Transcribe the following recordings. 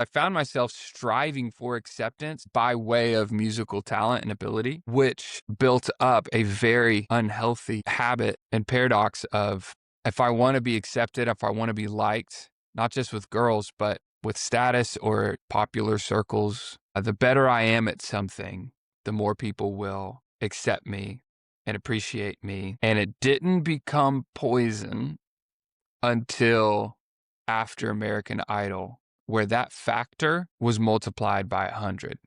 I found myself striving for acceptance by way of musical talent and ability, which built up a very unhealthy habit and paradox of, if I want to be accepted, if I want to be liked, not just with girls, but with status or popular circles, the better I am at something, the more people will accept me and appreciate me. And it didn't become poison until after American Idol, where that factor was multiplied by 100.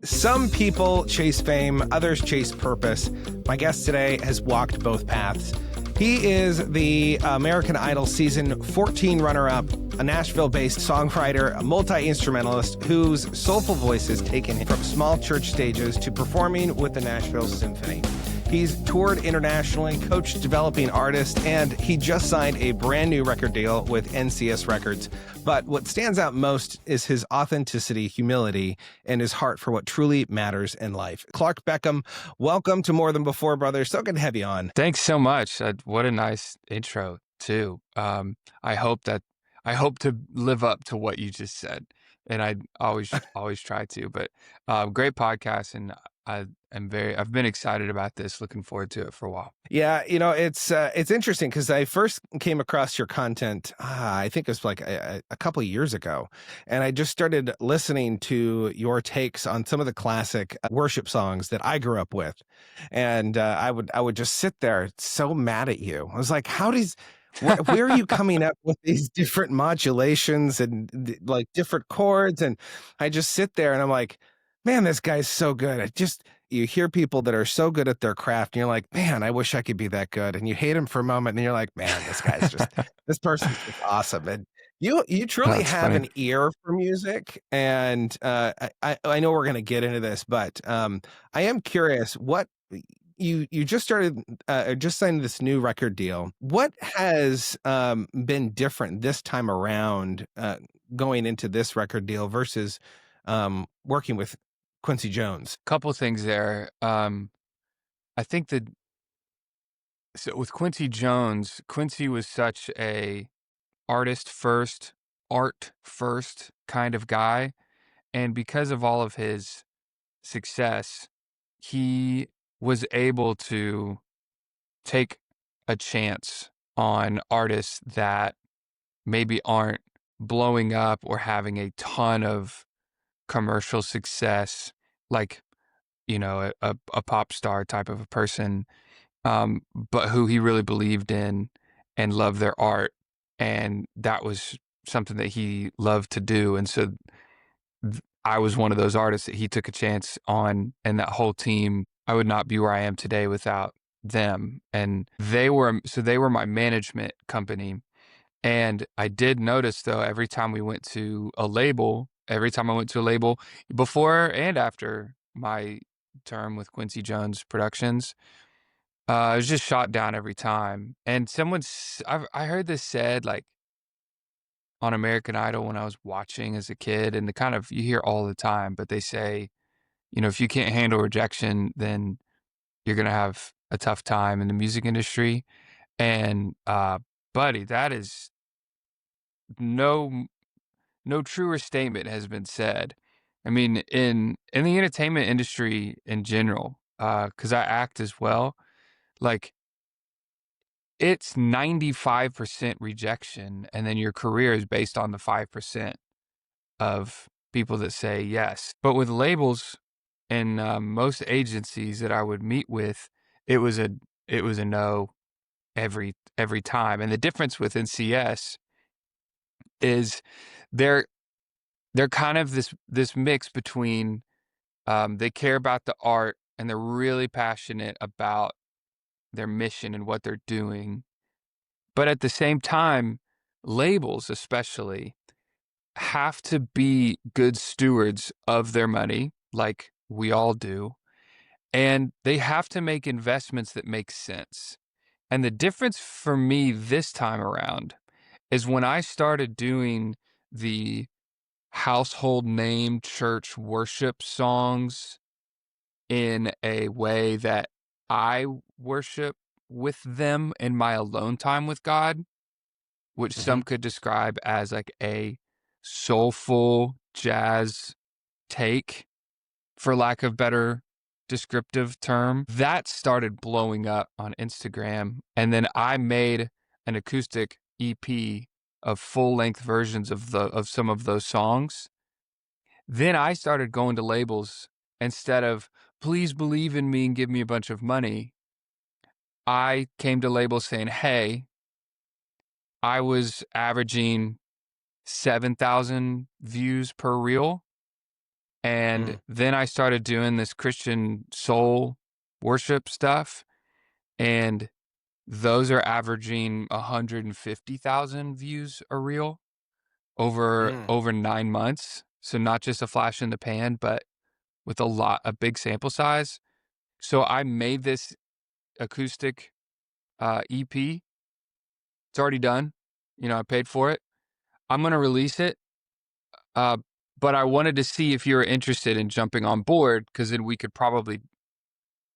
Some people chase fame, others chase purpose. My guest today has walked both paths. He is the American Idol season 14 runner-up, a Nashville-based songwriter, a multi-instrumentalist whose soulful voice has taken him from small church stages to performing with the Nashville Symphony. He's toured internationally, coached developing artists, and he just signed a brand new record deal with NCS Records. But what stands out most is his authenticity, humility, and his heart for what truly matters in life. Clark Beckham, welcome to More Than Before, brother. So good to have you on. Thanks so much. What a nice intro too. I hope to live up to what you just said, and I always try to. But great podcast, and I've been excited about this. Looking forward to it for a while. Yeah, it's interesting because I first came across your content, I think it was like a couple of years ago, and I just started listening to your takes on some of the classic worship songs that I grew up with, and I would just sit there so mad at you. I was like, where are you coming up with these different modulations and like different chords? And I just sit there and I'm like, man, this guy's so good. You hear people that are so good at their craft and you're like, man, I wish I could be that good. And you hate him for a moment and you're like, man, this person's just awesome. And you truly That's have funny. an ear for music. And I know we're going to get into this, but I am curious what you just just signed this new record deal. What has been different this time around going into this record deal versus working with Quincy Jones? Couple things there. I think that so with Quincy Jones, Quincy was such a artist first, art first kind of guy, and because of all of his success, he was able to take a chance on artists that maybe aren't blowing up or having a ton of commercial success, like, a pop star type of a person, but who he really believed in and loved their art. And that was something that he loved to do. And so I was one of those artists that he took a chance on, and that whole team, I would not be where I am today without them. And they were my management company. And I did notice though, every time I went to a label, before and after my term with Quincy Jones Productions, it was just shot down every time. And I heard this said like on American Idol when I was watching as a kid, and you hear all the time, but they say, if you can't handle rejection, then you're going to have a tough time in the music industry. And, buddy, that is no, no truer statement has been said. I mean, in the entertainment industry in general, cause I act as well, like it's 95% rejection. And then your career is based on the 5% of people that say yes. But with labels and most agencies that I would meet with, it was a no every time. And the difference with NCS is they're they're kind of this mix between they care about the art and they're really passionate about their mission and what they're doing. But at the same time, labels especially have to be good stewards of their money, like we all do, and they have to make investments that make sense. And the difference for me this time around is when I started doing the household name church worship songs in a way that I worship with them in my alone time with God, which Mhm. some could describe as like a soulful jazz take, for lack of better descriptive term, that started blowing up on Instagram. And then I made an acoustic EP of full length versions of some of those songs. Then I started going to labels instead of please believe in me and give me a bunch of money. I came to labels saying, hey, I was averaging 7,000 views per reel. And Mm. then I started doing this Christian soul worship stuff. And those are averaging 150,000 views a reel Mm. over 9 months. So not just a flash in the pan, but with a big sample size. So I made this acoustic EP. It's already done. You know, I paid for it. I'm gonna release it. Uh, but I wanted to see if you were interested in jumping on board because then we could probably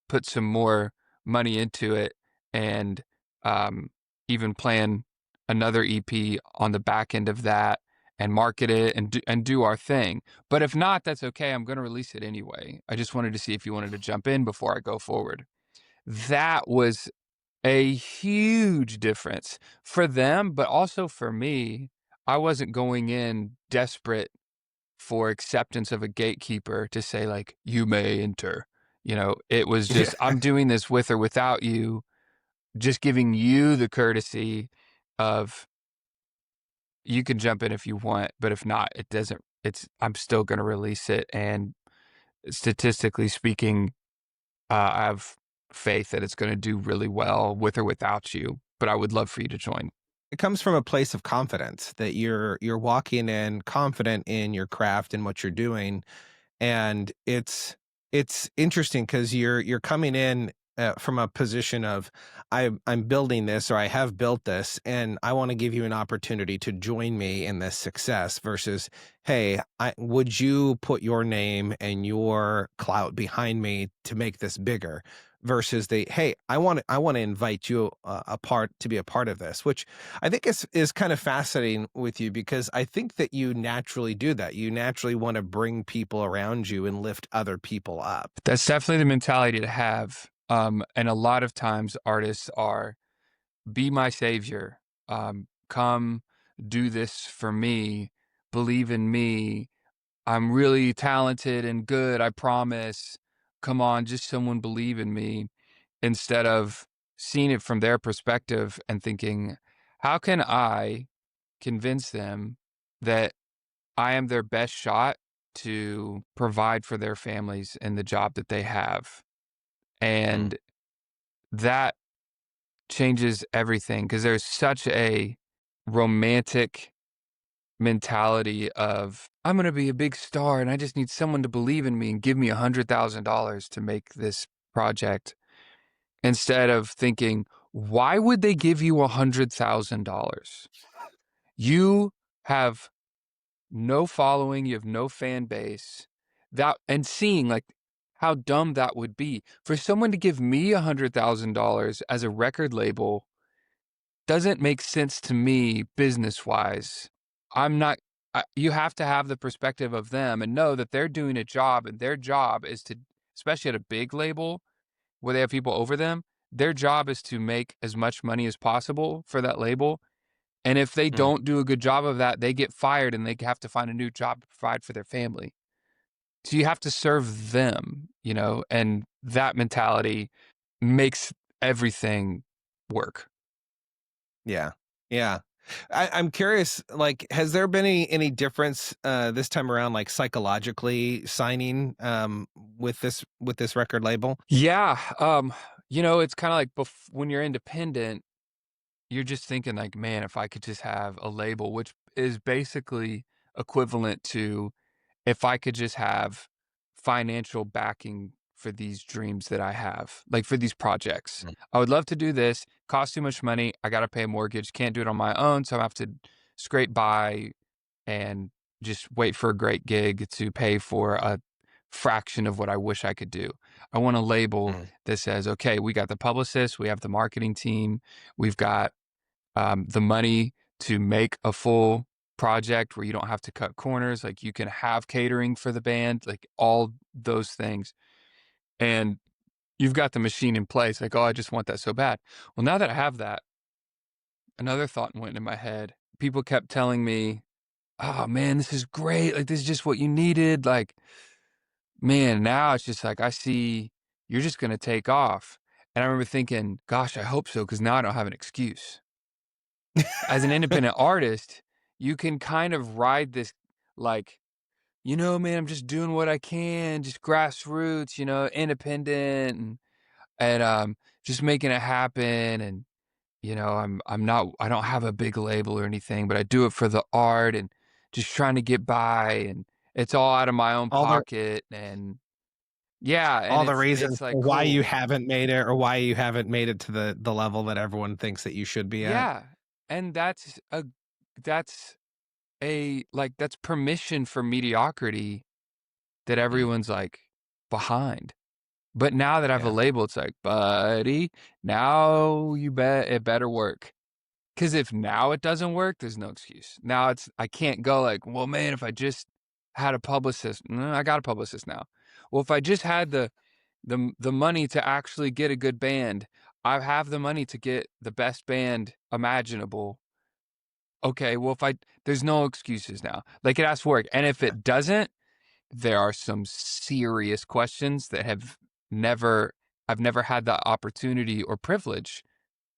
put some more money into it and um, even plan another EP on the back end of that and market it and do our thing. But if not, that's okay. I'm going to release it anyway. I just wanted to see if you wanted to jump in before I go forward. That was a huge difference for them, but also for me. I wasn't going in desperate for acceptance of a gatekeeper to say like, "You may enter." You know, it was Yeah. just, "I'm doing this with or without you," just giving you the courtesy of, "You can jump in if you want, but if not, it doesn't I'm still gonna release it," and statistically speaking, I have faith that it's gonna do really well with or without you, but I would love for you to join. It comes from a place of confidence that you're walking in confident in your craft and what you're doing, and it's interesting because you're coming in from a position of I'm building this or I have built this and I want to give you an opportunity to join me in this success versus hey would you put your name and your clout behind me to make this bigger versus the hey I want to invite you a part to be a part of this, which I think is kind of fascinating with you because I think that you naturally do that. You naturally want to bring people around you and lift other people up. That's definitely the mentality to have, and a lot of times artists are be my savior. Come do this for me. Believe in me. I'm really talented and good. I promise. Come on, just someone believe in me. Instead of seeing it from their perspective and thinking, how can I convince them that I am their best shot to provide for their families and the job that they have? Mm. And that changes everything because there's such a romantic mentality of I'm going to be a big star and I just need someone to believe in me and give me $100,000 to make this project instead of thinking why would they give you $100,000? You have no following, you have no fan base. That and seeing like how dumb that would be for someone to give me $100,000 as a record label doesn't make sense to me business wise. I'm not, you have to have the perspective of them and know that they're doing a job and their job is to, especially at a big label where they have people over them, their job is to make as much money as possible for that label. And if they Mm. don't do a good job of that, they get fired and they have to find a new job to provide for their family. So you have to serve them, you know, and that mentality makes everything work. Yeah. Yeah. I'm curious, like, has there been any difference this time around, like psychologically signing with this record label? Yeah, it's kinda like when you're independent, you're just thinking like, "Man, if I could just have a label," which is basically equivalent to if I could just have financial backing for these dreams that I have, like, for these projects. Mm. I would love to do this, costs too much money, I gotta pay a mortgage, can't do it on my own, so I have to scrape by and just wait for a great gig to pay for a fraction of what I wish I could do. I want a label Mm. that says, okay, we got the publicist, we have the marketing team, we've got the money to make a full project where you don't have to cut corners. Like you can have catering for the band, like all those things. And you've got the machine in place. Like, oh, I just want that so bad. Well, now that I have that, another thought went in my head. People kept telling me, oh man, this is great. Like, this is just what you needed. Like, man, now it's just like, I see you're just going to take off. And I remember thinking, gosh, I hope so. Cause now I don't have an excuse. As an independent artist, you can kind of ride this, like, man, I'm just doing what I can, just grassroots, independent and just making it happen. And, I don't have a big label or anything, but I do it for the art and just trying to get by. And it's all out of my own All the pocket. And yeah, and all the it's reasons like, for why you cool. haven't made it or why you haven't made it to the level that everyone thinks that you should be at. Yeah. And that's that's permission for mediocrity that Mm, everyone's, like, behind. But now that I have a yeah. label, it's like, "Buddy, now you bet it better work." 'Cause if now it doesn't work, there's no excuse. Now I can't go like, "Well, man, if I just had a publicist." No, I got a publicist now. Well, if I just had the money to actually get a good band, I have the money to get the best band imaginable. Okay, well, if I there's no excuses now. Like, it has to work, and if it doesn't, there are some serious questions that never I've never had the opportunity or privilege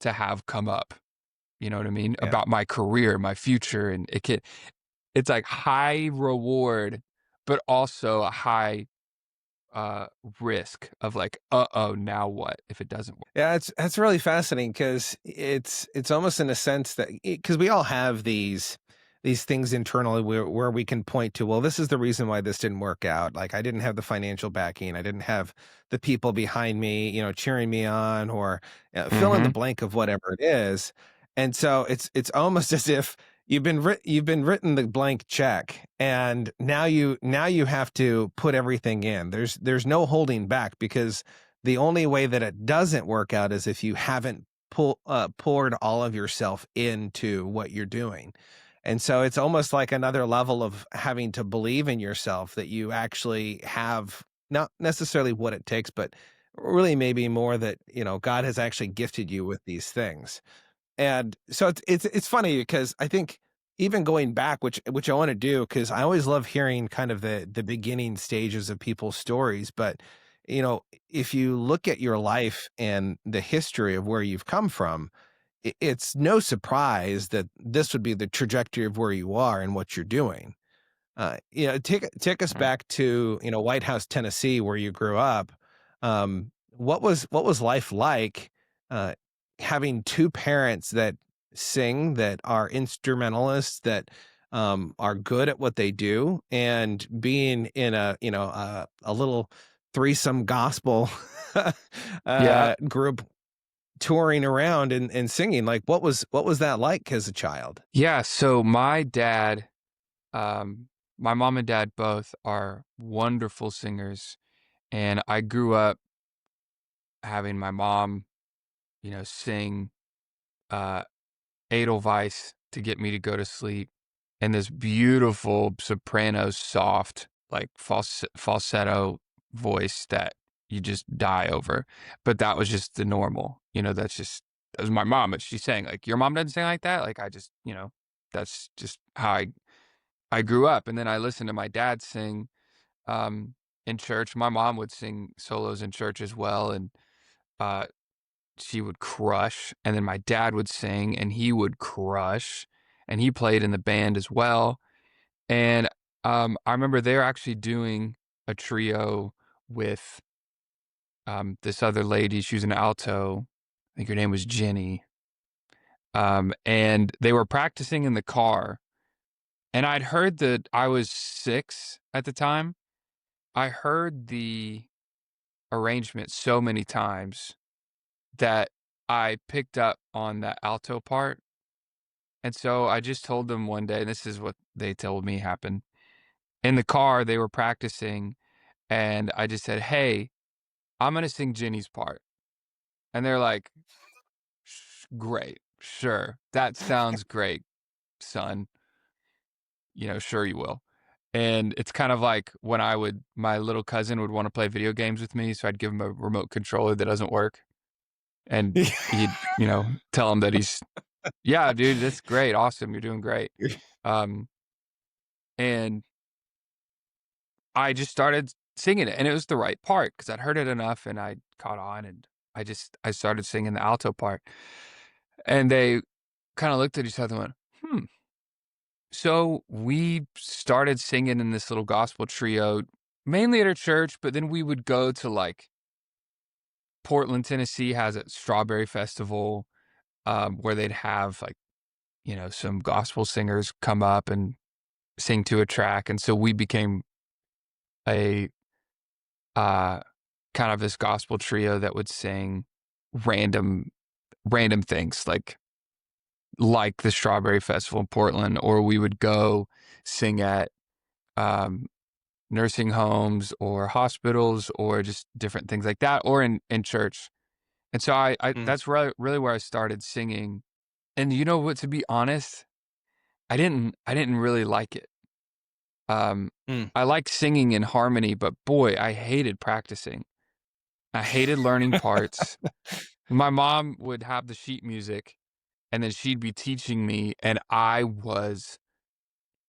to have come up, you know what I mean? Yeah. About my career, my future, and it's like high reward, but also a high, uh, risk of like, "Uh-oh, now what if it doesn't work?" Yeah, it's that's really fascinating because it's almost in a sense that because we all have these things internally where we can point to, well, this is the reason why this didn't work out. Like I didn't have the financial backing, I didn't have the people behind me, cheering me on, or fill in the Mhm. blank of whatever it is. And so it's almost as if you've been written the blank check, and now you have to put everything in. There's no holding back because the only way that it doesn't work out is if you haven't poured all of yourself into what you're doing. And so it's almost like another level of having to believe in yourself that you actually have not necessarily what it takes, but really maybe more that, God has actually gifted you with these things. And so it's funny because I think even going back, which I want to do, because I always love hearing kind of the beginning stages of people's stories. But if you look at your life and the history of where you've come from, it's no surprise that this would be the trajectory of where you are and what you're doing. Take us Mm. back to, White House, Tennessee, where you grew up. What was life like, uh, having 2 parents that sing, that are instrumentalists, that, are good at what they do, and being in a little threesome gospel, Yeah. group touring around and singing? Like, what was that like as a child? Yeah, so um my mom and dad both are wonderful singers, and I grew up having my mom, sing, uh, Edelweiss to get me to go to sleep, and this beautiful soprano, soft, like, falsetto voice that you just die over, but that was just the normal, that was my mom, but she's saying, like, "Your mom doesn't sing like that?" Like, I just, that's just how I grew up, and then I listened to my dad sing, um, in church. My mom would sing solos in church as well, and, uh she would crush, and then my dad would sing, and he would crush, and he played in the band as well, and, I remember they're actually doing a trio with, this other lady. She was an alto. I think her name was Jenny, and they were practicing in the car, and I'd heard that I was 6 at the time. I heard the arrangement so many times that I picked up on that alto part. And so I just told them one day, and this is what they told me happened. In the car, they were practicing, and I just said, "Hey, I'm gonna sing Jenny's part." And they're like, Great, sure. That sounds great, son. Sure you will." And it's kind of like when my little cousin would wanna play video games with me, so I'd give him a remote controller that doesn't work, and he'd, tell him that "Yeah, dude, that's great, awesome, you're doing great." Um, and I just started singing it, and it was the right part because 'cause I'd heard it enough and I caught on, and I started singing the alto part, and they kinda looked at each other and went, "Hmm." So we started singing in this little gospel trio, mainly at our church, but then we would go to like Portland, Tennessee has a strawberry festival, where they'd have like, some gospel singers come up and sing to a track. And so we became a uh kind of this gospel trio that would sing random random things like the strawberry festival in Portland, or we would go sing at um nursing homes or hospitals or just different things like that or in church. And so I Mm, that's really where I started singing. And you know what, to be honest, I didn't really like it. Um mm. I like singing in harmony, but boy, I hated practicing. I hated learning parts. My mom would have the sheet music and then she'd be teaching me and I was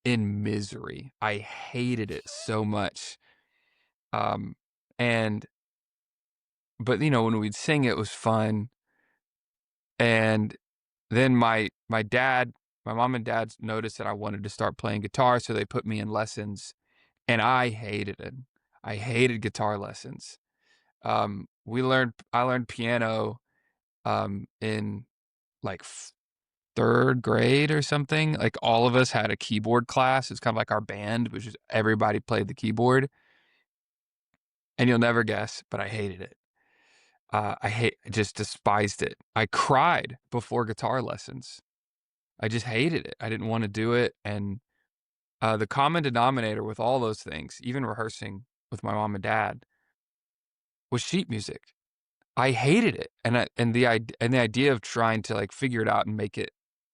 in misery. I hated it so much. Um and But, when we'd sing, it was fun, and then my mom and dad noticed that I wanted to start playing guitar, so they put me in lessons, and I hated it. I hated guitar lessons. I learned piano, in, like, 3rd grade or something, like, all of us had a keyboard class, it's kinda like our band, which is everybody played the keyboard, and you'll never guess, but I hated it. I just despised it. I cried before guitar lessons. I just hated it. I didn't wanna do it, and, the common denominator with all those things, even rehearsing with my mom and dad, was sheet music. I hated it, and the idea of trying to, like, figure it out and make it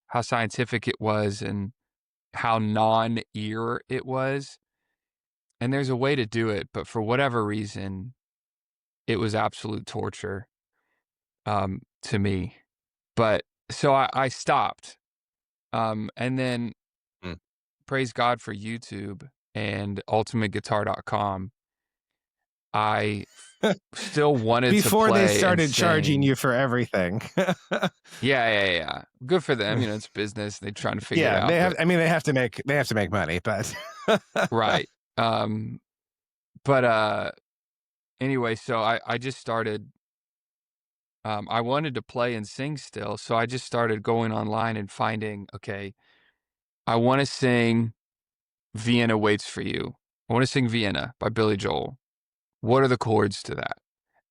how scientific it was and how non-ear it was, and there's a way to do it, but for whatever reason, it was absolute torture, to me. But so I stopped. And then Mm. praise God for YouTube and ultimateguitar.com. I still wanted to Before they play and started charging sing. you for everything. Yeah, yeah, yeah, yeah. Good for them, it's business. They're trying to figure it Yeah, out, but they have to make money, but right. Um, but anyway, so I just started I wanted to play and sing still, so I just started going online and finding, okay, I want to sing Vienna Waits for You. I want to sing Vienna by Billy Joel. What are the chords to that?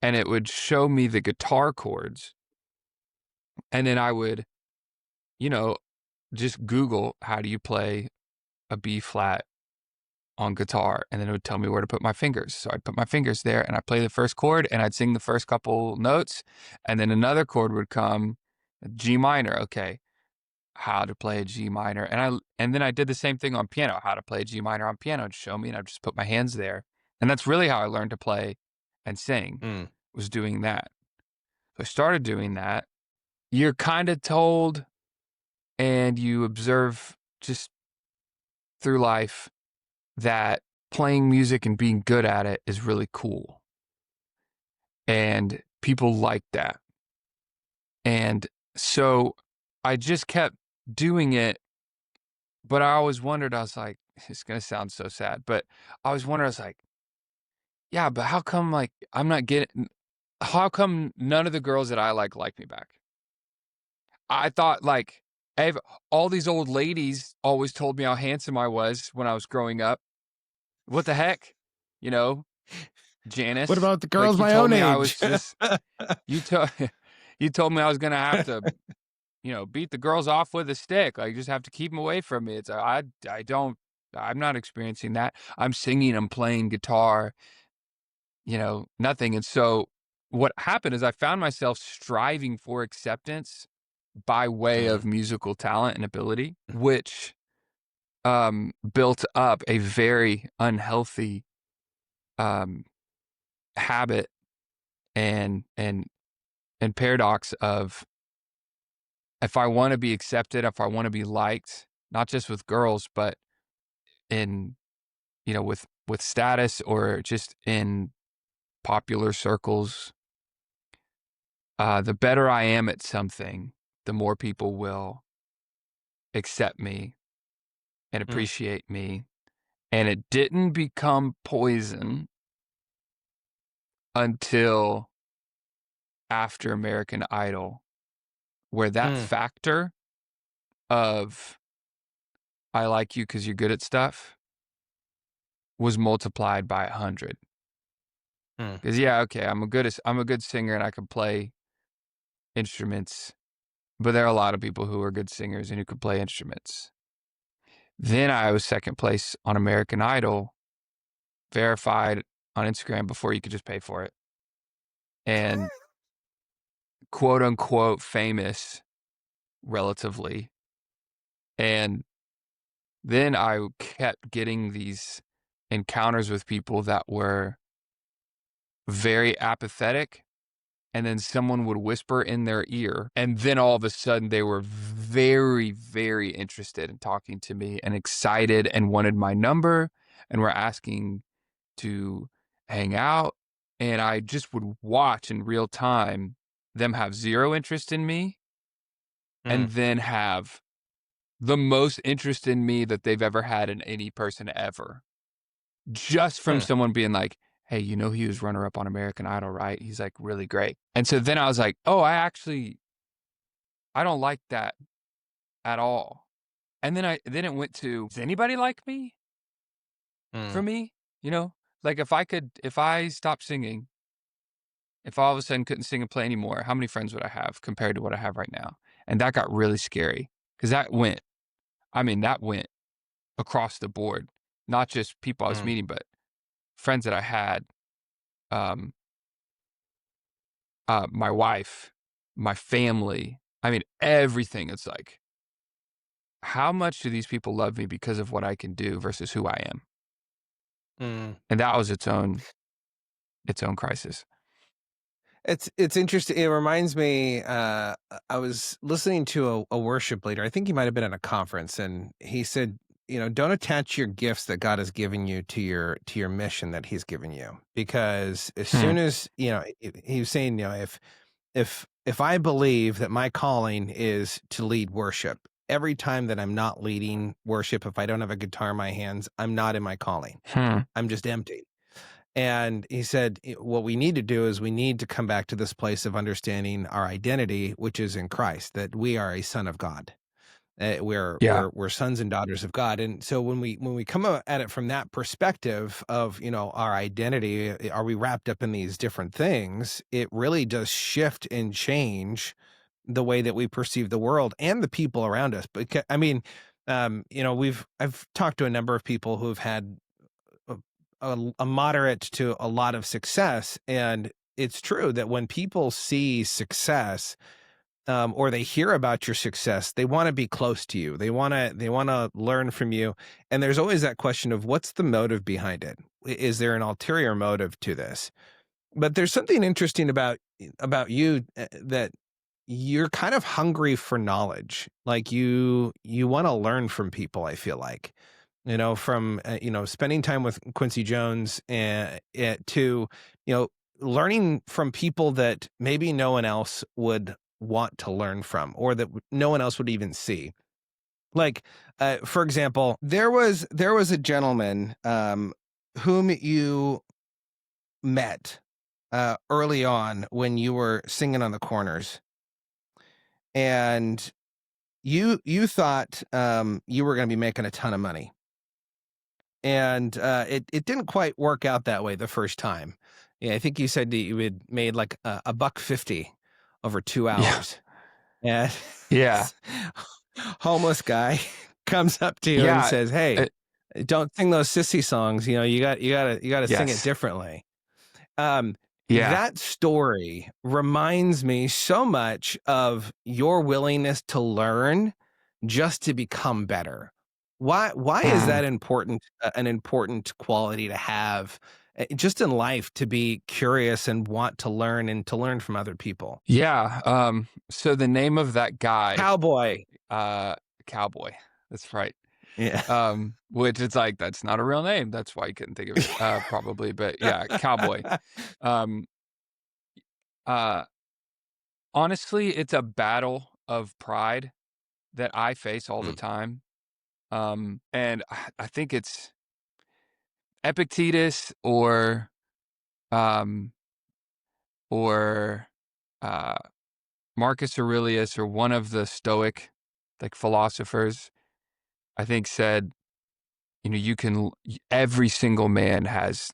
And it would show me the guitar chords, and then I would, you know, just Google, "How do you play a B flat on guitar?" And then it would tell me where to put my fingers. So I'd put my fingers there, and I'd play the first chord, and I'd sing the first couple notes, and then another chord would come, G minor, okay, how to play a G minor, and then I did the same thing on piano, how to play a G minor on piano, to show me, and I'd just put my hands there, and that's really how I learned to play and sing, Mm, was doing that. So I started doing that. You're kinda told and you observe just through life that playing music and being good at it is really cool, and people like that, and so I just kept doing it, but I always wondered, I was like, it's gonna sound so sad, but I always wondered, I was like, "Yeah, but how come, like, I'm not getting how come none of the girls that I like me back?" I thought, like, ev all these old ladies always told me how handsome I was when I was growing up. What the heck? You know, what Janice, about the like, girls my own age? you told you told me I was gonna have to, beat the girls off with a stick, like, just have to keep them away from me. It's I don't I'm not experiencing that. I'm singing, I'm playing guitar, nothing. And so what happened is I found myself striving for acceptance by way Mm, of musical talent and ability, which built up a very unhealthy um, habit and paradox of, if I want to be accepted, if I want to be liked, not just with girls, but in with status or just in popular circles, the better I am at something, the more people will accept me and mm, appreciate me. And it didn't become poison until after American Idol, where that mm, factor of I like you because you're good at stuff was multiplied by 100. mm, Because yeah, okay, I'm a good singer and I can play instruments, but there are a lot of people who are good singers and who could play instruments. Then I was second place on American Idol, verified on Instagram before you could just pay for it, and quote unquote famous relatively. And then I kept getting these encounters with people that were very apathetic, and then someone would whisper in their ear, and then all of a sudden they were very, very interested in talking to me and excited and wanted my number and were asking to hang out. And I just would watch in real time them have zero interest in me mm, and then have the most interest in me that they've ever had in any person ever. Just from mm, someone being like, "Hey, he was runner up on American Idol, right? He's like really great." And so then I was like, "Oh, I don't like that at all." And then it went to, "Does anybody like me for mm, me?" You know? Like if I stopped singing, if I all of a sudden couldn't sing and play anymore, how many friends would I have compared to what I have right now? And that got really scary because that went across the board, not just people I was mm. meeting, but friends that I had, um, my wife, my family. I mean, everything. It's like, how much do these people love me because of what I can do versus who I am? Mm. And that was its own crisis. It's interesting. It reminds me, I was listening to a worship leader. I think he might have been at a conference, and he said, don't attach your gifts that God has given you to your mission that He's given you, because as Hmm. soon as he was saying, if I believe that my calling is to lead worship, every time that I'm not leading worship, if I don't have a guitar in my hands, I'm not in my calling. Hmm. I'm just empty. And he said, what we need to do is we need to come back to this place of understanding our identity, which is in Christ, that we are a son of God. We're Yeah. we're sons and daughters of God. And so when we come at it from that perspective of, our identity, are we wrapped up in these different things? It really does shift and change the way that we perceive the world and the people around us. But I mean, I've talked to a number of people who've had a, a moderate to a lot of success. And it's true that when people see success, or they hear about your success, they want to be close to you. They want to learn from you. And there's always that question of what's the motive behind it? Is there an ulterior motive to this? But there's something interesting about you, that you're kind of hungry for knowledge. Like you want to learn from people, I feel like. From spending time with Quincy Jones, and to learning from people that maybe no one else would want to learn from, or that no one else would even see. Like, for example, there was a gentleman, whom you met early on when you were singing on the corners, and you thought you were going to be making a ton of money, and it didn't quite work out that way the first time. Yeah, I think you said that you had made like a buck 50 over two Yeah. hours, and Yeah. this homeless guy comes up to you and Yeah. says, "Hey, uh, don't sing those sissy songs. You got to sing it yes. differently." Yeah. That story reminds me so much of your willingness to learn just to become better. Why is Mm. that important an important quality to have, just in life to be curious and want to learn and to learn from other people? Yeah, so the name of that guy, Cowboy. uh, Cowboy, that's right. Yeah. Which it's like, that's not a real name, that's why you couldn't think of it, probably, but yeah, Cowboy. Um, uh, Honestly, it's a battle of pride that I face all the Mm, time, and I think it's Epictetus um, or, uh, Marcus Aurelius or one of the Stoic, like, philosophers, I think said, you know, you can every single man has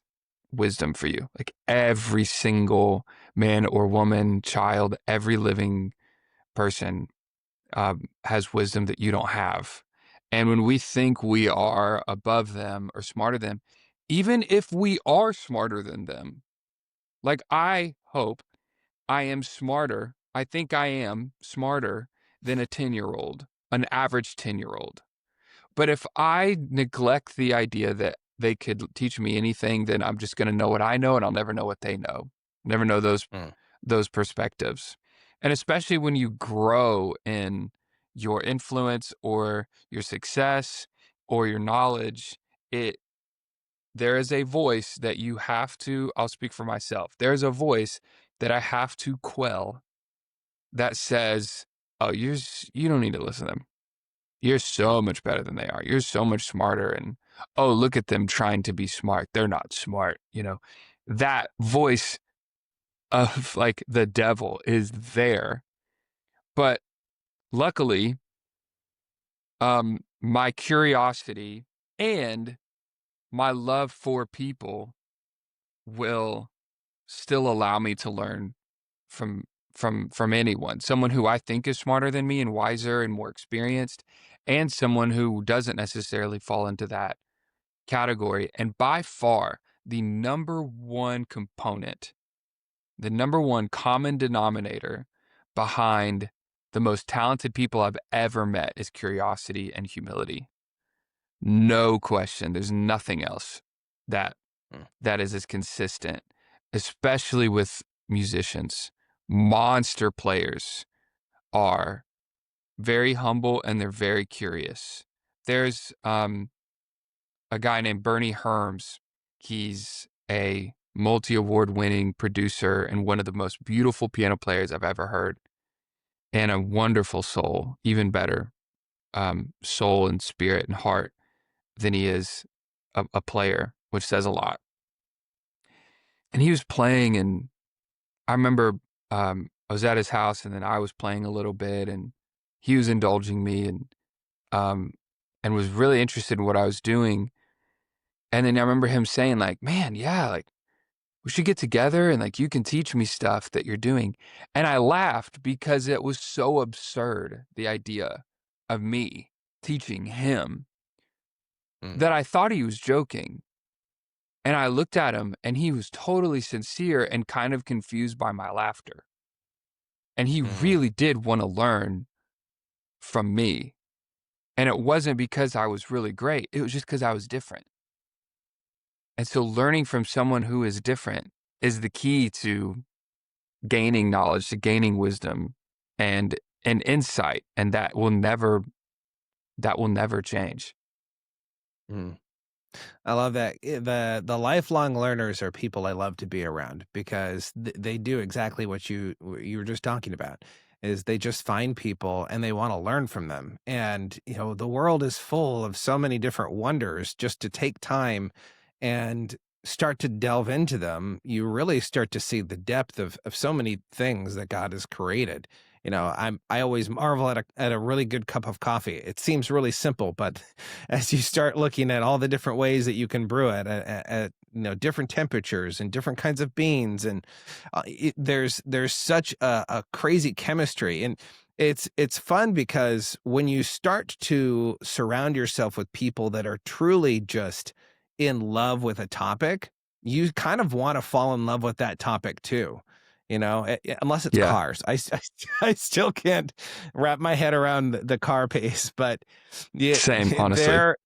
wisdom for you. Like, every single man or woman, child, every living person, has wisdom that you don't have. And when we think we are above them or smarter than them, even if we are smarter than them, like, I hope I am smarter. I think I am smarter than a 10-year-old, an average 10-year-old. But if I neglect the idea that they could teach me anything, then I'm just gonna know what I know, and I'll never know what they know. Never know mm, those perspectives. And especially when you grow in your influence or your success or your knowledge, it there is a voice that you have to I'll speak for myself. There is a voice that I have to quell that says, "Oh, you don't need to listen to them. You're so much better than they are. You're so much smarter." And, "Oh, look at them trying to be smart. They're not smart." You know, that voice of like the devil is there. But luckily, my curiosity and my love for people will still allow me to learn from from anyone. Someone who I think is smarter than me and wiser and more experienced, and someone who doesn't necessarily fall into that category. And by far, the number one component, the number one common denominator behind the most talented people I've ever met is curiosity and humility. No question. There's nothing else that mm, that is as consistent, especially with musicians. Monster players are very humble and they're very curious. There's a guy named Bernie Herms. He's a multi award winning producer and one of the most beautiful piano players I've ever heard, and a wonderful soul, even better soul and spirit and heart than he is a player, which says a lot. And he was playing, and I remember I was at his house, and then I was playing a little bit, and he was indulging me, um, and was really interested in what I was doing. And then I remember him saying, like, "Man, yeah, like, we should get together and like you can teach me stuff that you're doing." And I laughed because it was so absurd, the idea of me teaching him, mm, that I thought he was joking. And I looked at him and he was totally sincere and kind of confused by my laughter. And he mm, really did want to learn from me. And it wasn't because I was really great, it was just because I was different. And so learning from someone who is different is the key to gaining knowledge, to gaining wisdom and insight, and that will never change. mm. I love that. The lifelong learners are people I love to be around because they do exactly what you were just talking about. Is they just find people and they want to learn from them. And you know, the world is full of so many different wonders. Just to take time and start to delve into them, you really start to see the depth of so many things that God has created. You know, I always marvel at a really good cup of coffee. It seems really simple, but as you start looking at all the different ways that you can brew it at you know different temperatures and different kinds of beans and there's such a crazy chemistry and it's fun because when you start to surround yourself with people that are truly just in love with a topic, you kind of wanna fall in love with that topic too, unless it's Yeah, cars. I still can't wrap my head around the car pace, but yeah, same, honestly. there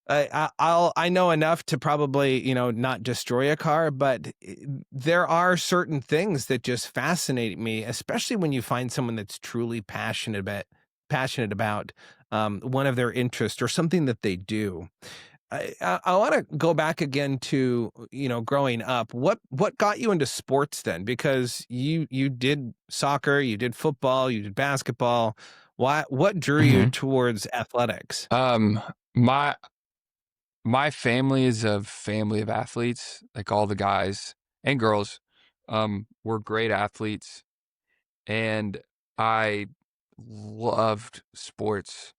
I know enough to probably, not destroy a car, but there are certain things that just fascinate me, especially when you find someone that's truly passionate about one of their interests or something that they do. I want to go back again to growing up. What got you into sports then? Because you did soccer, you did football, you did basketball. What drew you Mhm. towards athletics? Um, my my family is a family of athletes, like all the guys and girls, were great athletes, and I loved sports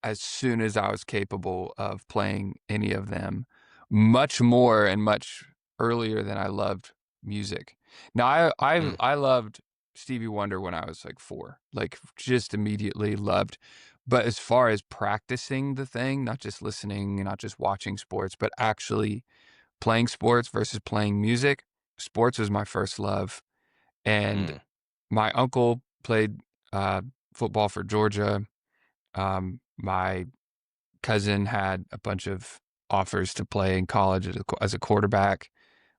as soon as I was capable of playing any of them, much more and much earlier than I loved music. Now Mm, I loved Stevie Wonder when I was like 4, like just immediately loved. But as far as practicing the thing, not just listening, not just watching sports, but actually playing sports versus playing music, sports was my first love. And mm, my uncle played football for Georgia. My cousin had a bunch of offers to play in college as a quarterback.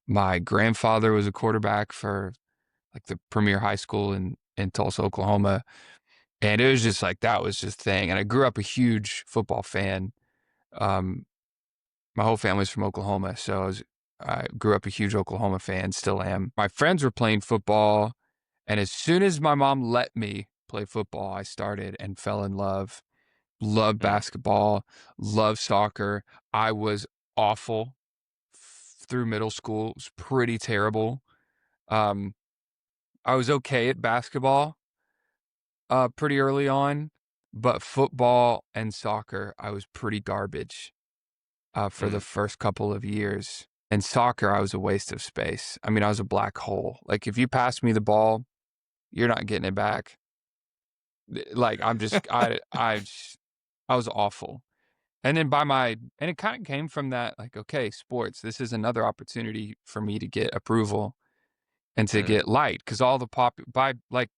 My grandfather was a quarterback for like the premier high school in Tulsa, Oklahoma. And it was just like that was just thing. And I grew up a huge football fan. Um, my whole family's from Oklahoma, so I grew up a huge Oklahoma fan, still am. My friends were playing football, and as soon as my mom let me play football, I started and fell in love. Love mm, basketball, love soccer. I was awful through middle school. It was pretty terrible. Um, I was okay at basketball, pretty early on, but football and soccer, I was pretty garbage, for the mm. first couple of years. And soccer, I was a waste of space. I mean, I was a black hole. Like, if you pass me the ball, you're not getting it back. Like, I'm just, I was awful. And then and it kind of came from that, like, okay, sports, this is another opportunity for me to get approval and to Mm, get light. Cause all the like,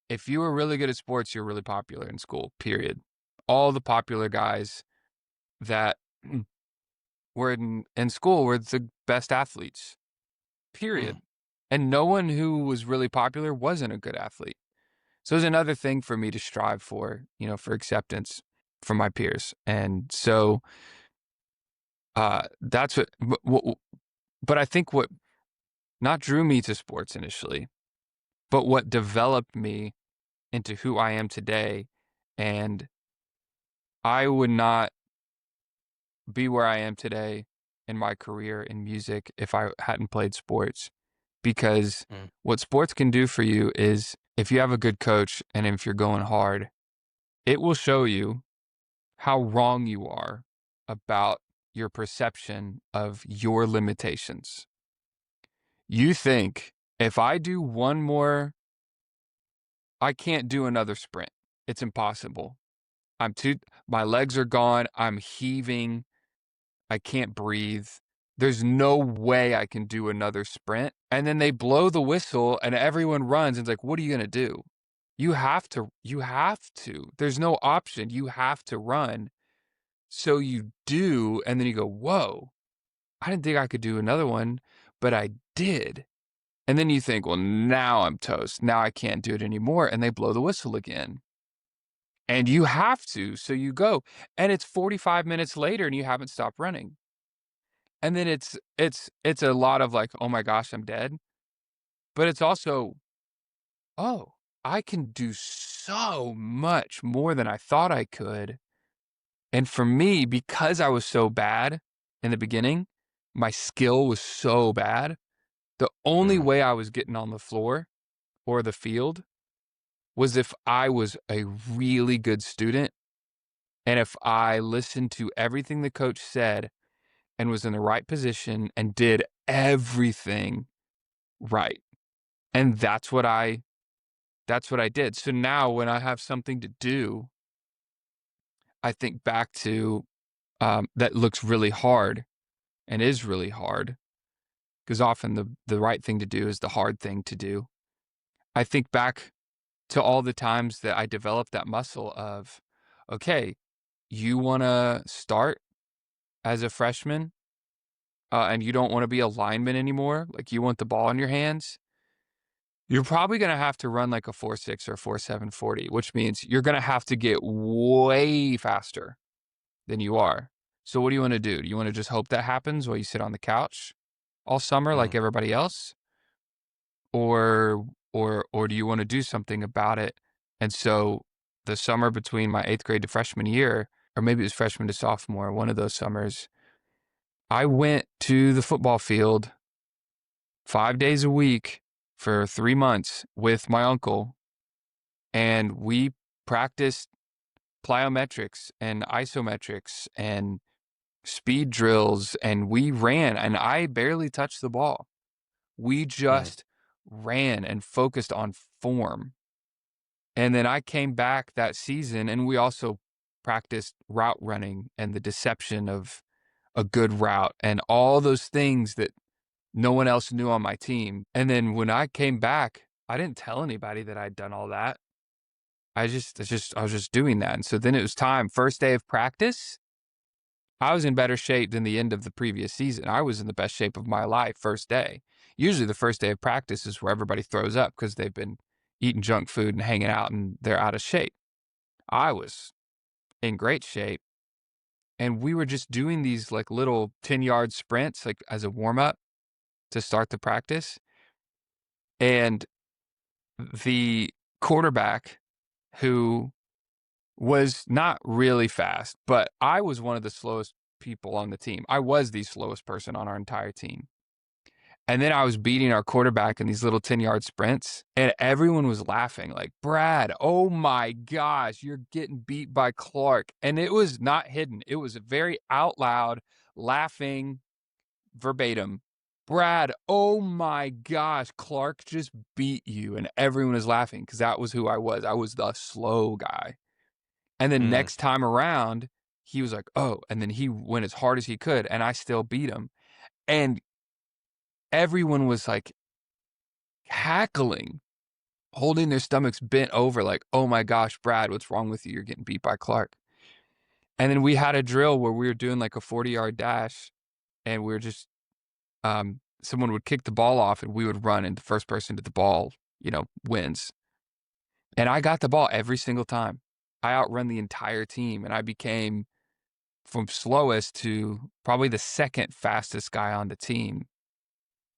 if you were really good at sports, you're really popular in school, period. All the popular guys that were in school were the best athletes, mm, period. And no one who was really popular wasn't a good athlete. So it was another thing for me to strive for, for acceptance from my peers. And so, that's but I think what not drew me to sports initially, but what developed me into who I am today. And I would not be where I am today in my career in music if I hadn't played sports. Because mm, what sports can do for you is if you have a good coach and if you're going hard, it will show you how wrong you are about your perception of your limitations. You think if I do one more I can't do another sprint. It's impossible. My legs are gone. I'm heaving. I can't breathe. There's no way I can do another sprint. And then they blow the whistle and everyone runs and it's like, what are you going to do? You have to. There's no option. You have to run. So you do. And then you go, whoa, I didn't think I could do another one, but I did. And then you think, well, now I'm toast. Now I can't do it anymore. And they blow the whistle again. And you have to, so you go, and it's 45 minutes later and you haven't stopped running. And then it's a lot of like, "Oh my gosh, I'm dead." But it's also, "Oh, I can do so much more than I thought I could." And for me, because I was so bad in the beginning, my skill was so bad, the only mm, way I was getting on the floor or the field was if I was a really good student and if I listened to everything the coach said and was in the right position and did everything right. And that's what I did. So now when I have something to do, I think back to that looks really hard. and is really hard because often the right thing to do is the hard thing to do. I think back to all the times that I developed that muscle of, okay, you want to start as a freshman, and you don't want to be a lineman anymore, like you want the ball in your hands. You're probably going to have to run like a 4.6 or 4.7 40, which means you're going to have to get way faster than you are. So what do you want to do? Do you want to just hope that happens while you sit on the couch all summer like Mm, everybody else? Or do you want to do something about it? And so the summer between my 8th grade to freshman year, or maybe it was freshman to sophomore, one of those summers, I went to the football field 5 days a week for 3 months with my uncle, and we practiced plyometrics and isometrics and speed drills, and we ran, and I barely touched the ball. We mm, just ran and focused on form. And then I came back that season, and we also practiced route running and the deception of a good route and all those things that no one else knew on my team. And then when I came back, I didn't tell anybody that I'd done all that. I was just doing that. And so then it was time. First day of practice, I was in better shape than the end of the previous season. I was in the best shape of my life first day. Usually the first day of practice is where everybody throws up because they've been eating junk food and hanging out and they're out of shape. I was in great shape, and we were just doing these like little 10-yard sprints like as a warm up to start the practice. And the quarterback, who was not really fast, but I was one of the slowest people on the team. I was the slowest person on our entire team. And then I was beating our quarterback in these little 10-yard sprints, and everyone was laughing like, "Brad, oh my gosh, you're getting beat by Clark." And it was not hidden. It was very out loud, laughing verbatim. "Brad, oh my gosh, Clark just beat you." And everyone was laughing because that was who I was. I was the slow guy. And then mm. next time around, he was like, "Oh," and then he went as hard as he could, and I still beat him. And everyone was like cackling, holding their stomachs bent over, like, "Oh my gosh, Brad, what's wrong with you? You're getting beat by Clark." And then we had a drill where we were doing like a 40-yard dash, and we were just, someone would kick the ball off and we would run, and the first person to the ball, wins. And I got the ball every single time. I outrun the entire team, and I became from slowest to probably the second fastest guy on the team.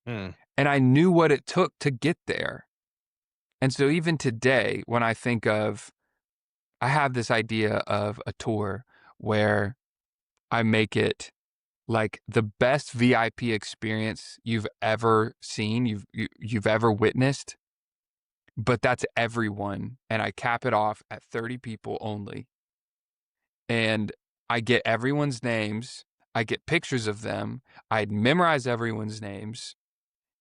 Mm. And I knew what it took to get there. And so even today, when I think of, I have this idea of a tour where I make it like the best VIP experience you've ever seen, you've ever witnessed, but that's everyone, and I cap it off at 30 people only. And I get everyone's names, I get pictures of them, I'd memorize everyone's names,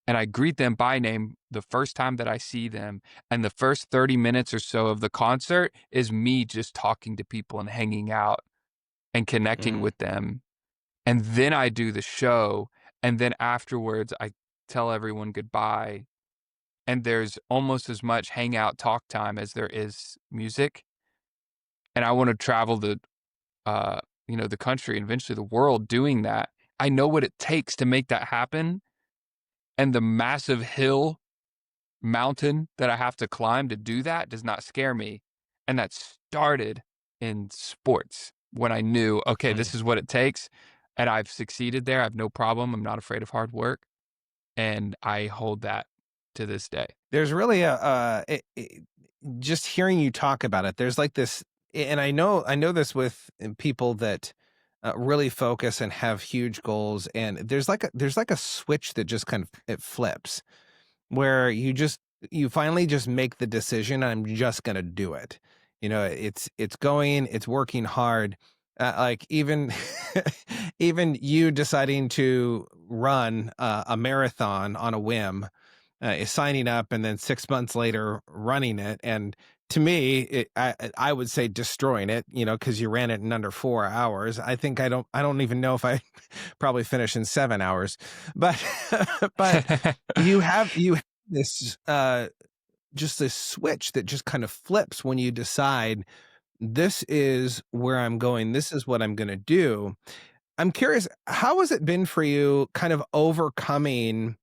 and I greet them by name the first time that I see them. And the first 30 minutes or so of the concert is me just talking to people and hanging out and connecting Mm. with them. And then I do the show. And then afterwards, I tell everyone goodbye. And there's almost as much hangout talk time as there is music. And I want to travel uh, the country and eventually the world doing that. I know what it takes to make that happen. And the massive hill mountain that I have to climb to do that does not scare me. And that started in sports when I knew, okay, Mm. this is what it takes. And I've succeeded there. I have no problem. I'm not afraid of hard work. And I hold that to this day. There's really just hearing you talk about it, there's like this, and I know this with people that really focus and have huge goals, and there's like a switch that just kind of it flips where you finally just make the decision, I'm just gonna do it. It's working hard. Like even even you deciding to run a marathon on a whim, is signing up and then 6 months later running it and To me, I would say destroying it, you know, because you ran it in under 4 hours. I don't even know if I probably finish in 7 hours. But but you have this, just this switch that just kind of flips when you decide, "This is where I'm going. This is what I'm gonna do." I'm curious, how has it been for you kind of overcoming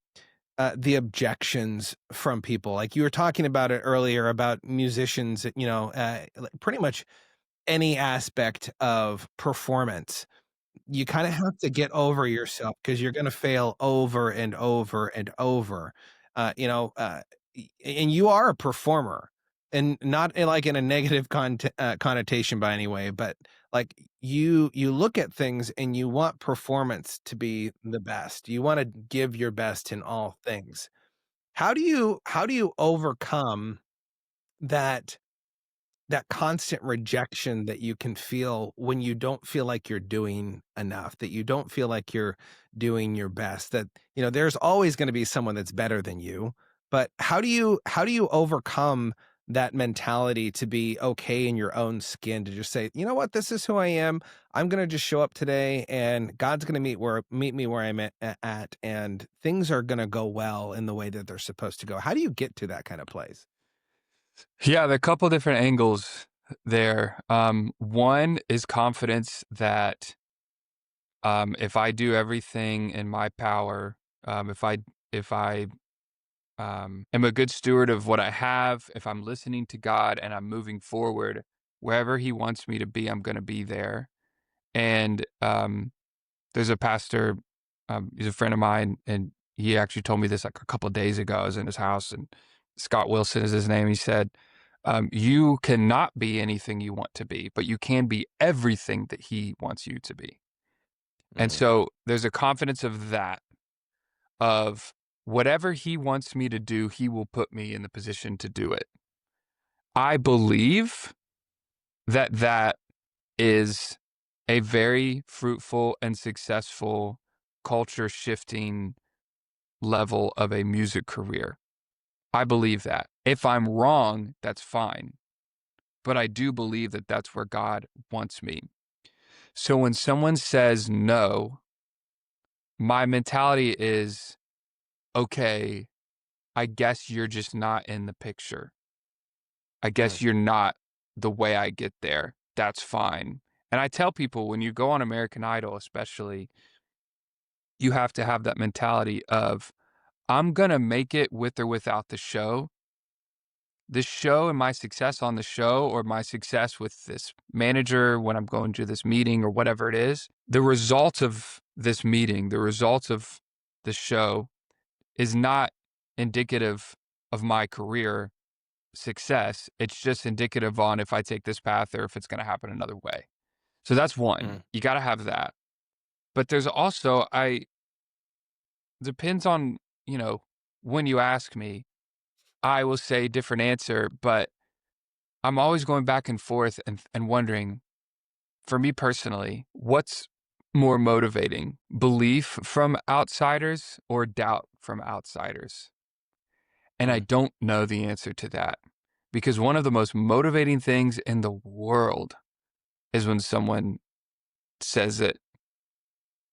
the objections from people? Like you were talking about it earlier about musicians, you know, like pretty much any aspect of performance. You kind of have to get over yourself because you're going to fail over and over and over. You know, and you are a performer, and not like in a negative connotation by any way, but like you look at things and you want performance to be the best. You want to give your best in all things. How do you overcome that that constant rejection that you can feel when you don't feel like you're doing enough, that you don't feel like you're doing your best, that, you know, there's always gonna be someone that's better than you, but how do you overcome that mentality to be okay in your own skin, to just say, "You know what? This is who I am. I'm gonna just show up today, and God's gonna meet me where I'm at, and things are gonna go well in the way that they're supposed to go." How do you get to that kind of place? Yeah, there are a couple different angles there. One is confidence that if I do everything in my power, if I am a good steward of what I have, if I'm listening to God and I'm moving forward, wherever He wants me to be, I'm going to be there. And there's a pastor, he's a friend of mine, and he actually told me this like a couple of days ago. I was in his house, and Scott Wilson is his name. He said, "You cannot be anything you want to be, but you can be everything that He wants you to be." And Mm, so there's a confidence of that, of whatever He wants me to do, He will put me in the position to do it. I believe that that is a very fruitful and successful culture shifting level of a music career. I believe that. If I'm wrong, that's fine. But I do believe that that's where God wants me. So when someone says no, my mentality is okay, I guess you're just not in the picture. I mm, guess you're not the way I get there. That's fine. And I tell people when you go on American Idol, especially, you have to have that mentality of, I'm going to make it with or without the show. The show and my success on the show, or my success with this manager when I'm going to this meeting or whatever it is, the result of this meeting, the results of the show is not indicative of my career success. It's just indicative on if I take this path or if it's going to happen another way. So that's one. mm, You got to have that. But there's also, I depends on, you know, when you ask me, I will say different answer, but I'm always going back and forth and wondering, for me personally, what's more motivating, belief from outsiders or doubt from outsiders? And I mm, don't know the answer to that, because one of the most motivating things in the world is when someone says it,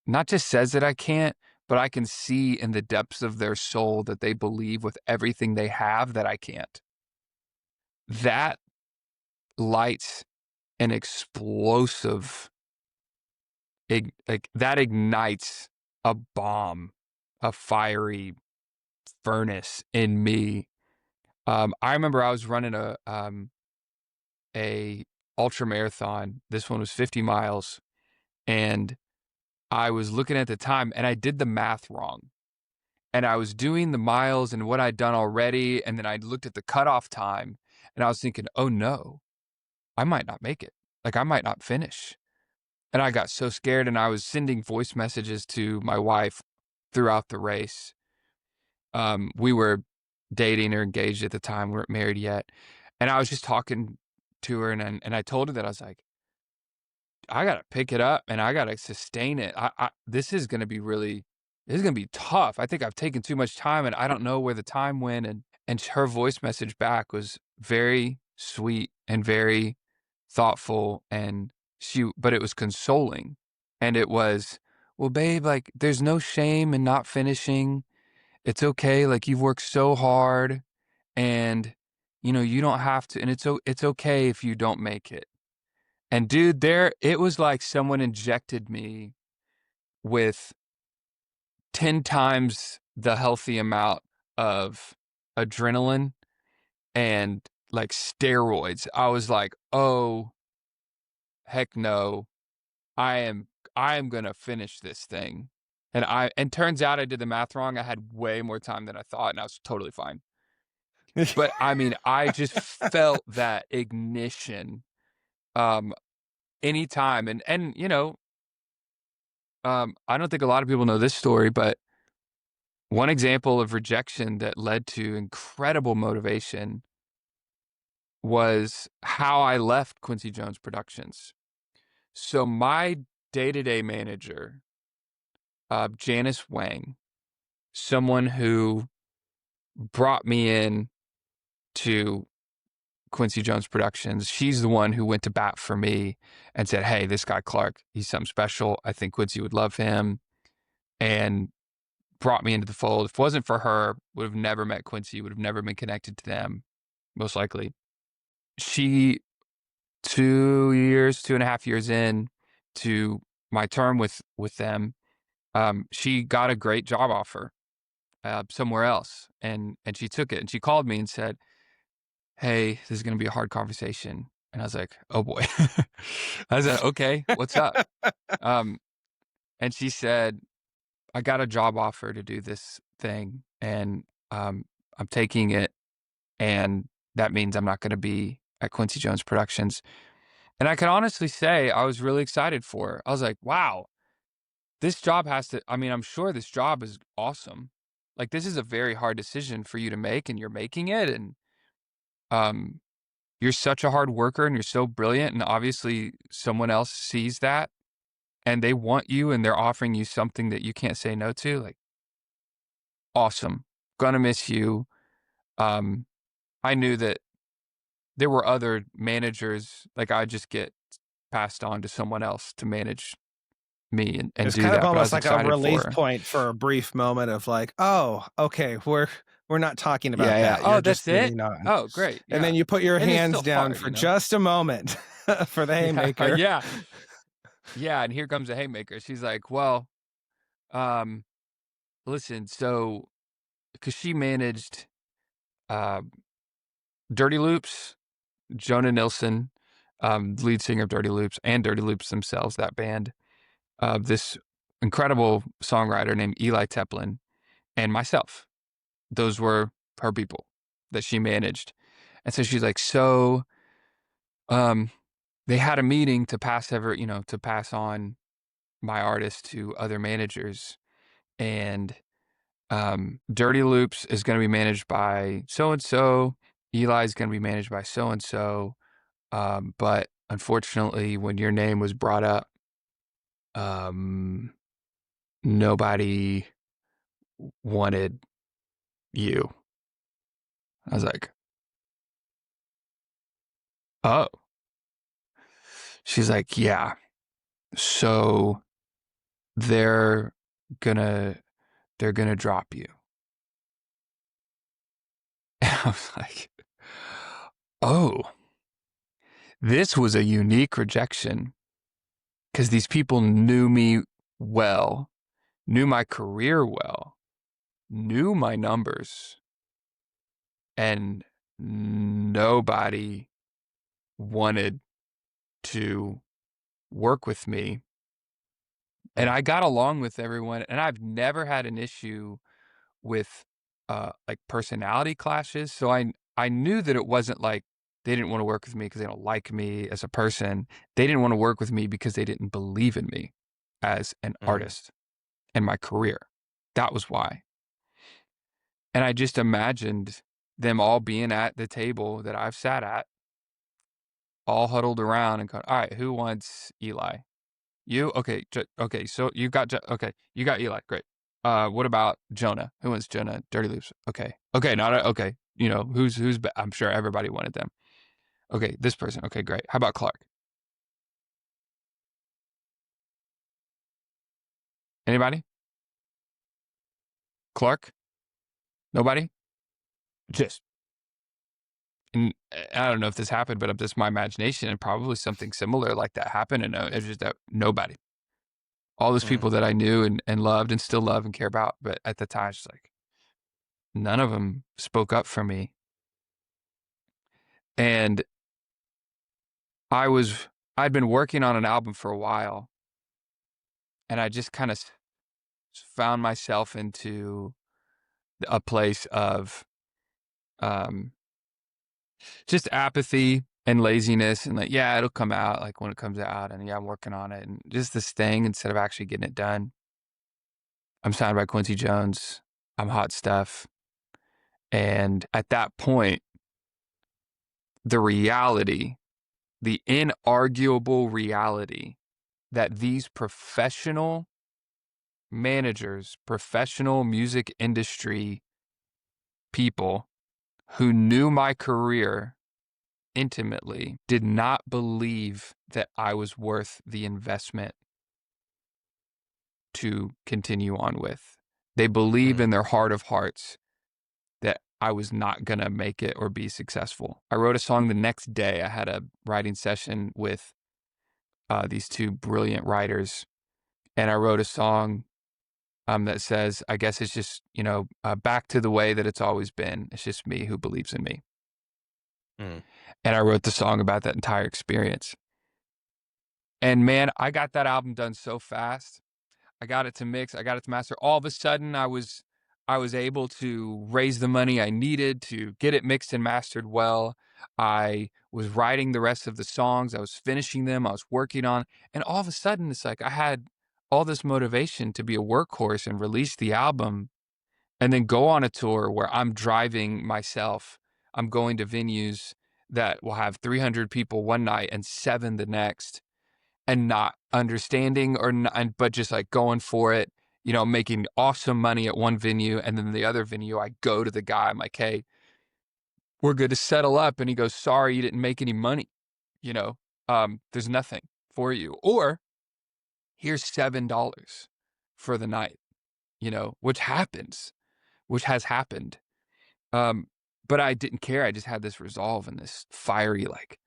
not just says that I can't, but I can see in the depths of their soul that they believe with everything they have that I can't. That lights an explosive, like that ignites a bomb, a fiery furnace in me. I remember I was running a ultra marathon. This one was 50 miles, and I was looking at the time and I did the math wrong. And I was doing the miles and what I'd done already, and then I looked at the cutoff time and I was thinking, "Oh no, I might not make it. Like I might not finish." And I got so scared, and I was sending voice messages to my wife throughout the race. We were dating or engaged at the time, we weren't married yet. And I was just talking to her, and I told her that I was like, I gotta pick it up and I gotta sustain it. This is gonna be this is gonna be tough. I think I've taken too much time and I don't know where the time went. And her voice message back was very sweet and very thoughtful, and but it was consoling. And it was, well, babe, like, there's no shame in not finishing. It's okay. Like, you've worked so hard, and, you don't have to, and it's okay if you don't make it. And dude, it was like someone injected me with 10 times the healthy amount of adrenaline and like steroids. I was like, "Oh, heck no. I am I am gonna finish this thing." And turns out I did the math wrong. I had way more time than I thought, and I was totally fine. But I mean, I just felt that ignition um anytime. And I don't think a lot of people know this story, but one example of rejection that led to incredible motivation was how I left Quincy Jones Productions. So my day-to-day manager, Janice Wang, someone who brought me in to Quincy Jones Productions, she's the one who went to bat for me and said, "Hey, this guy Clark, he's something special. I think Quincy would love him," and brought me into the fold. If it wasn't for her, would have never met Quincy, would have never been connected to them, most likely. She 2 years, 2.5 years in to my term with them, she got a great job offer somewhere else, and she took it. And she called me and said, "Hey, this is going to be a hard conversation." And I was like, "Oh boy." I said, "Okay, what's up?" Um, and she said, "I got a job offer to do this thing, and I'm taking it, and that means I'm not going to be at Quincy Jones Productions." And I can honestly say I was really excited for her. I was like, wow, this job I mean, I'm sure this job is awesome. Like, this is a very hard decision for you to make, and you're making it. And um, you're such a hard worker, and you're so brilliant. And obviously, someone else sees that, and they want you, and they're offering you something that you can't say no to. Like, awesome. Gonna miss you. Um, I knew that there were other managers, like, I just get passed on to someone else to manage me and It's do kind of that, but I almost was like a excited for release her. point for a brief moment of like, "Oh, okay, we're not talking Yeah, about yeah. that. "Oh, You're just that's it? moving on." Oh, great, And then yeah." you put your And it's hands still down hard, for just a moment for the Yeah, haymaker. yeah, yeah, and here comes a haymaker. She's like, "Well, um, listen, so," 'cause she managed, uh, Dirty Loops, Jonah Nilsson, lead singer of Dirty Loops, and Dirty Loops themselves, that band, this incredible songwriter named Eli Teplin, and myself. Those were her people that she managed. And so she's like, "So, um, they had a meeting to to pass on my artist to other managers, and Dirty Loops is going to be managed by so and so. Eli's going to be managed by so and so. But unfortunately, when your name was brought up, um, nobody wanted you." I was like, "Oh." She's like, "Yeah, so they're gonna they're gonna drop you." And I was like, "Oh, this was a unique rejection because these people knew me well, knew my career well, knew my numbers, and nobody wanted to work with me." And Mm, I got along with everyone, and I've never had an issue with, like, personality clashes, so I knew that it wasn't like they didn't wanna work with me because they don't like me as a person. They didn't wanna work with me because they didn't believe in me as an mm. artist and my career. That was why. And I just imagined them all being at the table that I've sat at, all huddled around and going, "Alright, who wants Eli? You? Okay, okay, so you got okay, you got Eli, great. What about Jonah? Who wants Jonah? Dirty Loops. Okay. Okay, not a okay. Who's I'm sure everybody wanted them. Okay, this person. Okay, great. How about Clark? Anybody? Clark? Nobody? Just and I don't know if this happened, but just my imagination and probably something similar like that happened, and it's just that nobody. All those Mm, people that I knew and loved and still love and care about, but at the time, it's like none of them spoke up for me. And I was I'd been working on an album for a while, and I just kind of found myself into a place of um, just apathy and laziness, and like, yeah, it'll come out like when it comes out, and yeah, I'm working on it, and just this thing instead of actually getting it done. I'm signed by Quincy Jones. I'm hot stuff, and at that point, the reality, the inarguable reality that these professional managers, professional music industry people who knew my career intimately did not believe that I was worth the investment to continue on with. They believed mm, in their heart of hearts that I was not going to make it or be successful. I wrote a song the next day. I had a writing session with these two brilliant writers, and I wrote a song that says, I guess it's just, back to the way that it's always been. It's just me who believes in me. mm, And I wrote the song about that entire experience. And man, I got that album done so fast. I got it to mix, I got it to master. All of a sudden, I was able to raise the money I needed to get it mixed and mastered well. I was writing the rest of the songs, I was finishing them, I was working on, and all of a sudden, it's like I had all this motivation to be a workhorse and release the album and then go on a tour where I'm driving myself. I'm going to venues that will have 300 people one night and 7 the next and not understanding or not, but just like going for it, making awesome money at one venue. And then the other venue, I go to the guy, I'm like, hey, we're good to settle up. And he goes, sorry, you didn't make any money. You know, there's nothing for you. Or here's $7 for the night, which has happened. Um, but I didn't care. I just had this resolve and this fiery, like,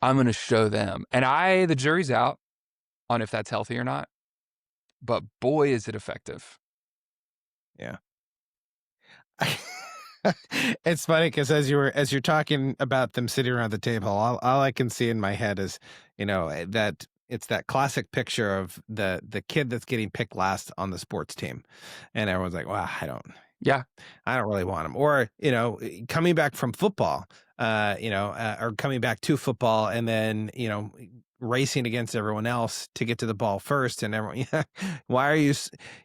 I'm going to show them. And the jury's out on if that's healthy or not. But boy, is it effective. yeah. It's funny because as you're talking about them sitting around the table, all I can see in my head is, that it's that classic picture of the kid that's getting picked last on the sports team, and everyone's like, "Wow, Yeah. I don't really want him." Or, coming back from football, or coming back to football and then, racing against everyone else to get to the ball first. And everyone, yeah, why are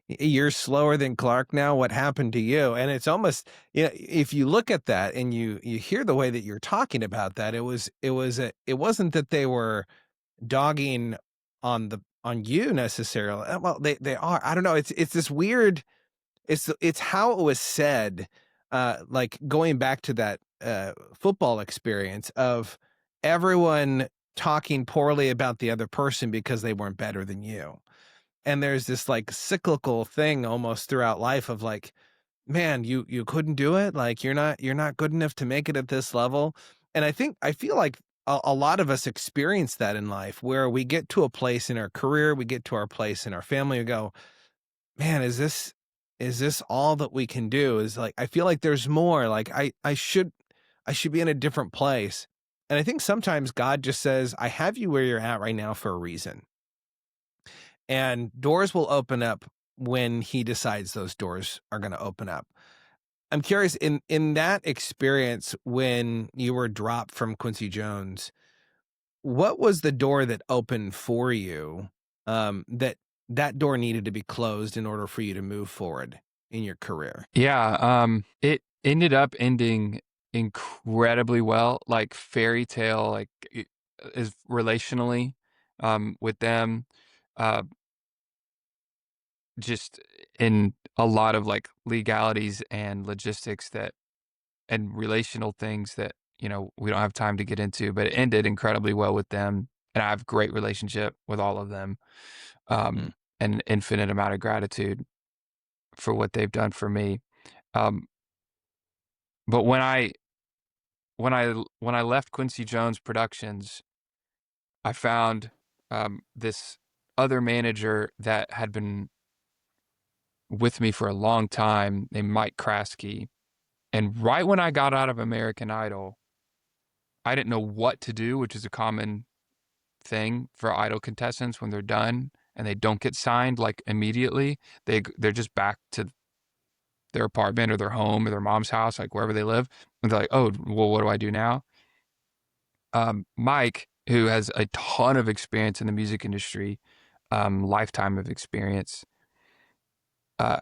you're slower than Clark now? What happened to you? And it's almost, if you look at that and you hear the way that you're talking about that, it wasn't that they were dogging on you necessarily. Well, they are. I don't know. It's this weird it's how it was said, like, going back to that, football experience of everyone talking poorly about the other person because they weren't better than you. And there's this, like, cyclical thing almost throughout life of, like, "Man, you couldn't do it? Like, you're not good enough to make it at this level?" And I feel like a lot of us experience that in life where we get to a place in our career, we get to our place in our family, we go, man, is this all that we can do? Is like, I feel like there's more. Like I should be in a different place. And I think sometimes God just says, I have you where you're at right now for a reason. And doors will open up when he decides those doors are going to open up. I'm curious in that experience when you were dropped from Quincy Jones, what was the door that opened for you, that door needed to be closed in order for you to move forward in your career? Yeah, it ended up ending incredibly well, like fairy tale, like, is relationally, with them, uh, just in a lot of, like, legalities and logistics that and relational things that we don't have time to get into, but it ended incredibly well with them, and I have a great relationship with all of them, Mm, and an infinite amount of gratitude for what they've done for me. Um, but when I left Quincy Jones Productions, I found this other manager that had been with me for a long time named Mike Kraske. And right when I got out of American Idol, I didn't know what to do, which is a common thing for Idol contestants when they're done and they don't get signed like immediately. They're just back to their apartment or their home or their mom's house, like wherever they live. And they're like, oh, well, what do I do now? Mike, who has a ton of experience in the music industry, lifetime of experience,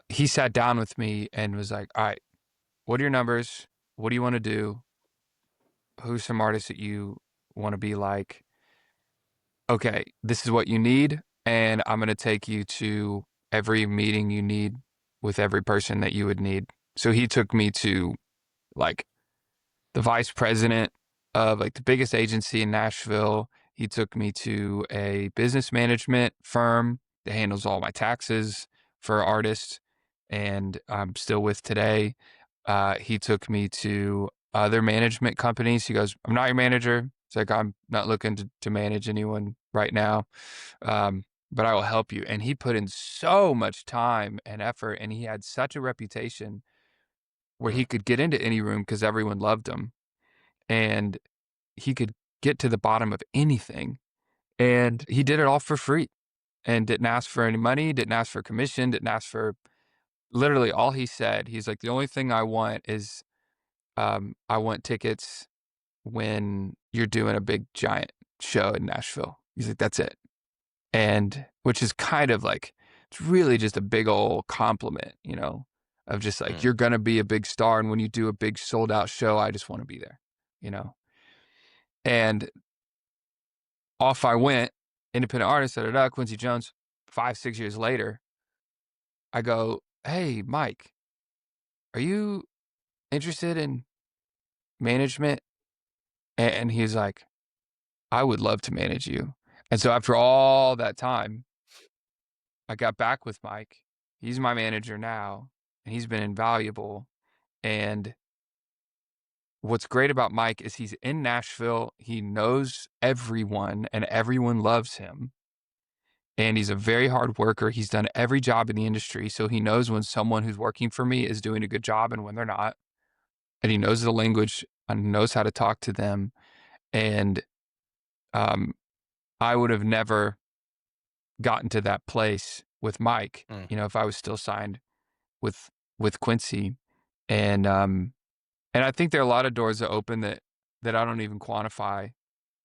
he sat down with me and was like, all right, what are your numbers? What do you want to do? Who's some artists that you want to be like? Okay, this is what you need. And I'm going to take you to every meeting you need with every person that you would need. So he took me to like the vice president of like the biggest agency in Nashville. He took me to a business management firm that handles all my taxes for artists and I'm still with today. He took me to other management companies. He goes, I'm not your manager. It's like, I'm not looking to manage anyone right now, but I will help you. And he put in so much time and effort, and he had such a reputation where mm, he could get into any room because everyone loved him. And he could get to the bottom of anything. And he did it all for free and didn't ask for any money, didn't ask for commission, didn't ask for literally all he said. He's like, the only thing I want is I want tickets when you're doing a big giant show in Nashville. He's like, that's it. And which is kind of like, it's really just a big old compliment, of just like, mm, you're going to be a big star. And when you do a big sold out show, I just want to be there, you know? And off I went, independent artist, da da da, Quincy Jones. 5, 6 years later, I go, hey, Mike, are you interested in management? And he's like, I would love to manage you. And so after all that time, I got back with Mike. He's my manager now, and he's been invaluable. And what's great about Mike is he's in Nashville. He knows everyone, and everyone loves him. And he's a very hard worker. He's done every job in the industry. So he knows when someone who's working for me is doing a good job and when they're not. And he knows the language and knows how to talk to them. And um, I would have never gotten to that place with Mike, mm. if I was still signed with Quincy. And I think there are a lot of doors that open that I don't even quantify.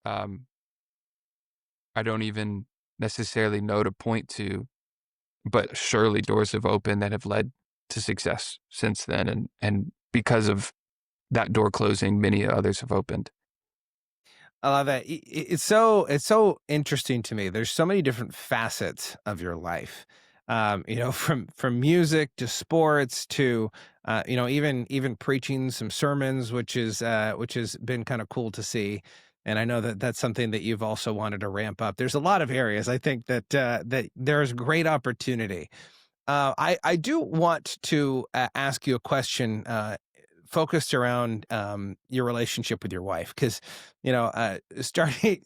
Um, I don't even necessarily know to point to, but surely doors have opened that have led to success since then. And because of that door closing, many others have opened. I love that. It's so interesting to me. There's so many different facets of your life. From music to sports to even preaching some sermons, which has been kind of cool to see. And I know that that's something that you've also wanted to ramp up. There's a lot of areas I think that there's great opportunity. I do want to ask you a question focused around your relationship with your wife, because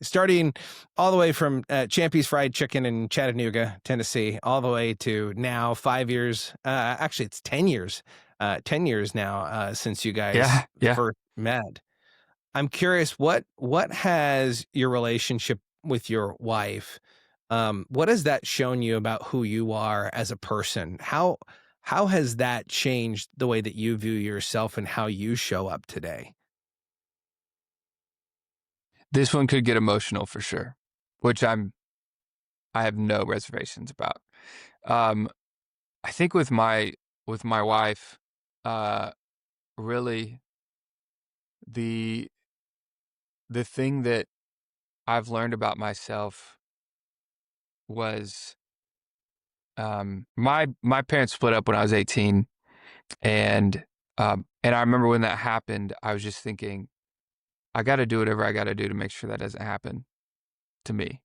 starting all the way from Champy's Fried Chicken in Chattanooga, Tennessee, all the way to now 5 years. Actually, it's 10 years. 10 years now since you guys Yeah. Yeah. first met. I'm curious, what has your relationship with your wife, what has that shown you about who you are as a person? How has that changed the way that you view yourself and how you show up today? This one could get emotional for sure, which I have no reservations about. Um, I think with my wife, uh, really the the thing that I've learned about myself was my parents split up when I was 18, and I remember when that happened, I was just thinking, I gotta do whatever I gotta do to make sure that doesn't happen to me,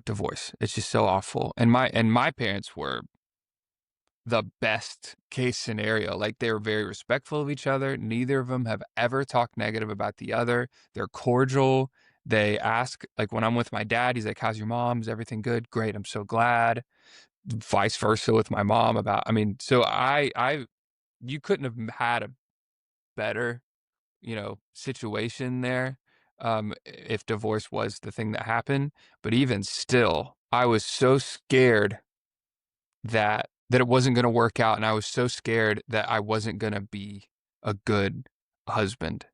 divorce. It's just so awful. And my parents were the best case scenario. Like, they were very respectful of each other. Neither of them have ever talked negative about the other. They're cordial. They ask, like, when I'm with my dad, he's like, "How's your mom? Is everything good?" "Great, I'm so glad." Vice versa with my mom about I mean, so I you couldn't have had a better, situation there, if divorce was the thing that happened. But even still, I was so scared that it wasn't gonna work out, and I was so scared that I wasn't gonna be a good husband,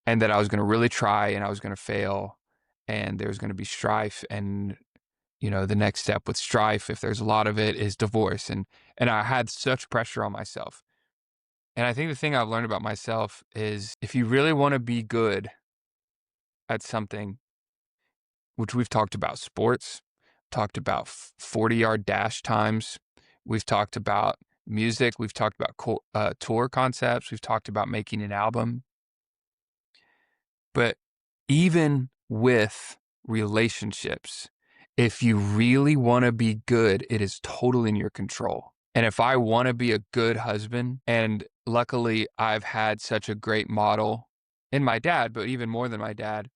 and that I was gonna really try, and I was gonna fail, and there was gonna be strife, and, the next step with strife, if there's a lot of it, is divorce, and I had such pressure on myself. And I think the thing I've learned about myself is if you really wanna be good at something, which we've talked about sports, talked about 40-yard dash times, we've talked about music, we've talked about tour concepts, we've talked about making an album. But even with relationships, if you really want to be good, it is totally in your control. And if I want to be a good husband, and luckily I've had such a great model in my dad, but even more than my dad,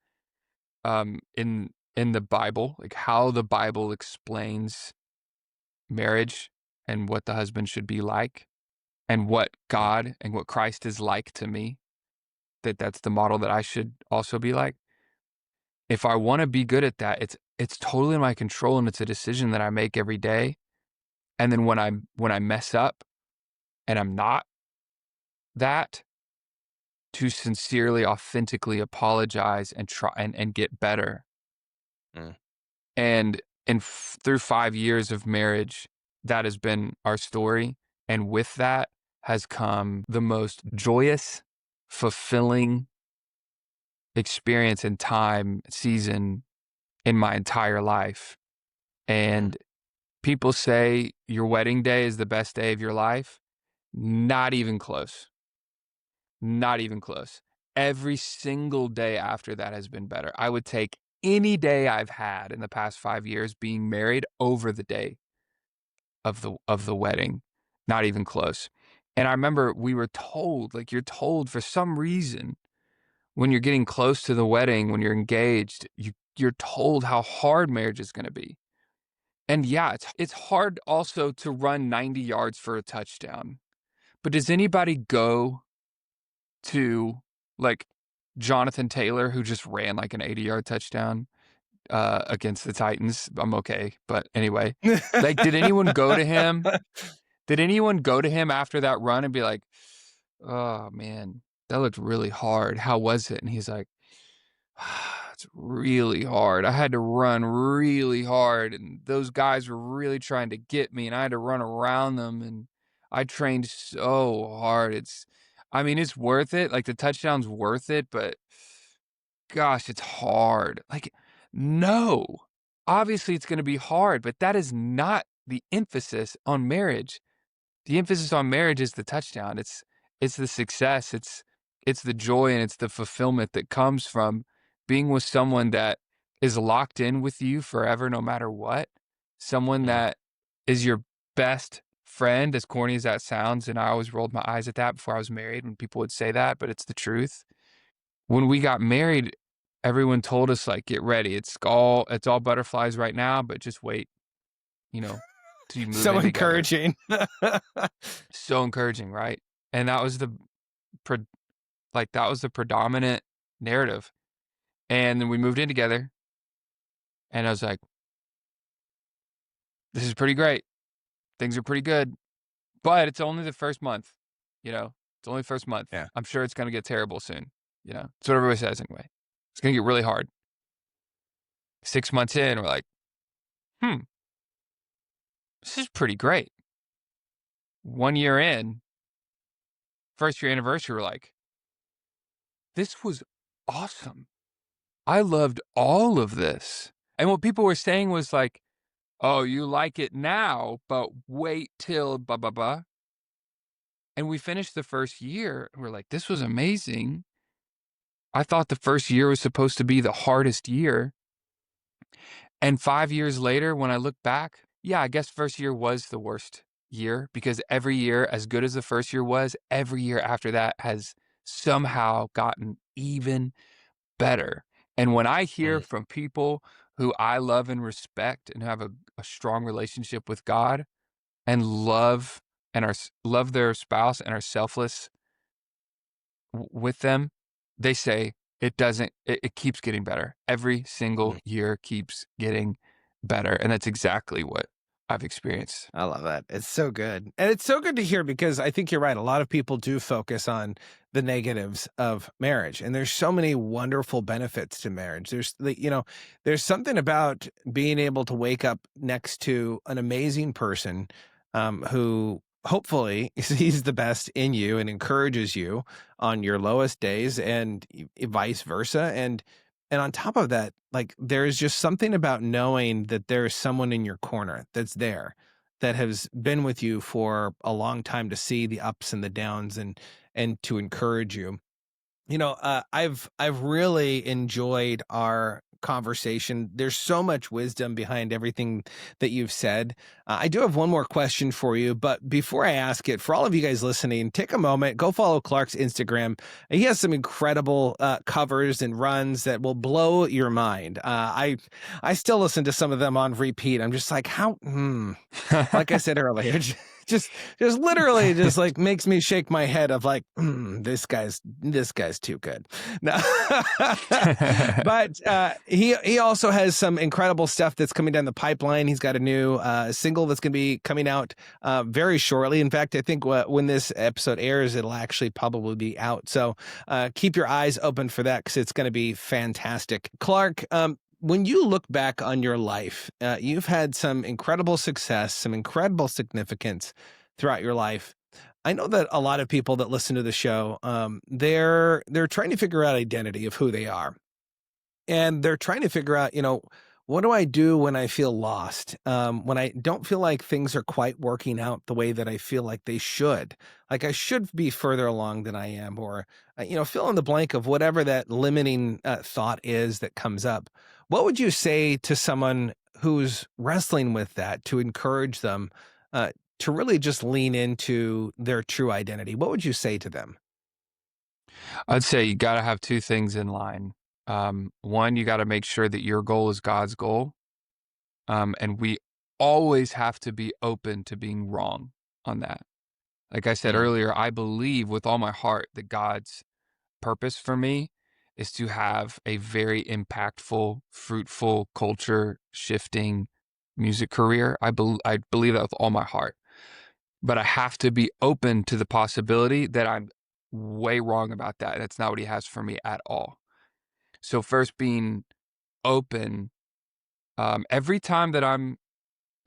in the Bible, like how the Bible explains marriage and what the husband should be like, and what Mm, God and what Christ is like to me, that's the model that I should also be like. If I wanna be good at that, it's totally in my control, and it's a decision that I make every day. And then when I mess up and I'm not that, to sincerely, authentically apologize and try and get better. mm, And through 5 years of marriage, that has been our story, and with that has come the most joyous, fulfilling experience and time, season in my entire life. mm, And people say your wedding day is the best day of your life. Not even close. Not even close. Every single day after that has been better. I would take any day I've had in the past 5 years being married over the day of the wedding. Not even close. And I remember we were told, like, you're told for some reason when you're getting close to the wedding, when you're engaged, you're told how hard marriage is gonna be. And yeah, it's hard also to run 90 yards for a touchdown. But does anybody go to, like, Jonathan Taylor, who just ran like an 80-yard touchdown against the Titans? I'm okay, but anyway, like, did anyone go to him? Did anyone go to him after that run and be like, "Oh man, that looked really hard. How was it?" And he's like, "It's really hard. I had to run really hard, and those guys were really trying to get me, and I had to run around them, and I trained so hard. I mean, it's worth it. Like, the touchdown's worth it, but gosh, it's hard." Like, no. Obviously, it's gonna be hard, but that is not the emphasis on marriage. The emphasis on marriage is the touchdown. It's the success. It's the joy, and it's the fulfillment that comes from being with someone that is locked in with you forever no matter what. Someone mm. that is your best friend, as corny as that sounds, and I always rolled my eyes at that before I was married when people would say that, but it's the truth. When we got married, everyone told us, like, "Get ready. It's all butterflies right now, but just wait, you know, till you move So in together." encouraging. So encouraging, right? And that was pre that was the predominant narrative. And then we moved in together, and I was like, "This is pretty great. Things are pretty good, but it's only the first month, you know? It's only the first month. Yeah. I'm sure it's gonna get terrible soon." That's what everybody says anyway. It's gonna get really hard. 6 months in, we're like, "Hmm, this is pretty great." 1 year in, first year anniversary, we're like, "This was awesome. I loved all of this." And what people were saying was like, "Oh, you like it now, but wait till blah, blah, blah." And we finished the first year, and we're like, "This was amazing. I thought the first year was supposed to be the hardest year, and 5 years later, when I look back, yeah, I guess first year was the worst year because every year, as good as the first year was, every year after that has somehow gotten even better. And when I hear Mm. from people who I love and respect and have a strong relationship with God and love and love their spouse and are selfless with them, they say it keeps getting better. Every single Mm. year keeps getting better. And that's exactly what I've experienced. I love that. It's so good. And it's so good to hear because I think you're right. A lot of people do focus on the negatives of marriage. And there's so many wonderful benefits to marriage. There's something about being able to wake up next to an amazing person who hopefully sees the best in you and encourages you on your lowest days and vice versa. And on top of that, like there is just something about knowing that there is someone in your corner that's there that has been with you for a long time to see the ups and the downs and to encourage you. I've really enjoyed our conversation. There's so much wisdom behind everything that you've said. I do have one more question for you, but before I ask it, for all of you guys listening, take a moment, go follow Clark's Instagram. He has some incredible covers and runs that will blow your mind. I still listen to some of them on repeat. I'm just like, how? Like I said earlier, just just literally just like makes me shake my head of like, this guy's too good. No. But he also has some incredible stuff that's coming down the pipeline. He's got a new single that's going to be coming out very shortly. In fact, I think when this episode airs, it'll actually probably be out. So keep your eyes open for that because it's going to be fantastic. Clark, when you look back on your life, you've had some incredible success, some incredible significance throughout your life. I know that a lot of people that listen to the show, they're trying to figure out identity of who they are. And they're trying to figure out, what do I do when I feel lost? When I don't feel like things are quite working out the way that I feel like they should. Like I should be further along than I am, or, fill in the blank of whatever that limiting thought is that comes up. What would you say to someone who's wrestling with that to encourage them to really just lean into their true identity? What would you say to them? I'd say you got to have two things in line. One, you got to make sure that your goal is God's goal. And we always have to be open to being wrong on that. Like I said Mm, earlier, I believe with all my heart that God's purpose for me is to have a very impactful, fruitful, culture shifting music career. I believe that with all my heart. But I have to be open to the possibility that I'm way wrong about that. That's not what he has for me at all. So first being open, every time that I'm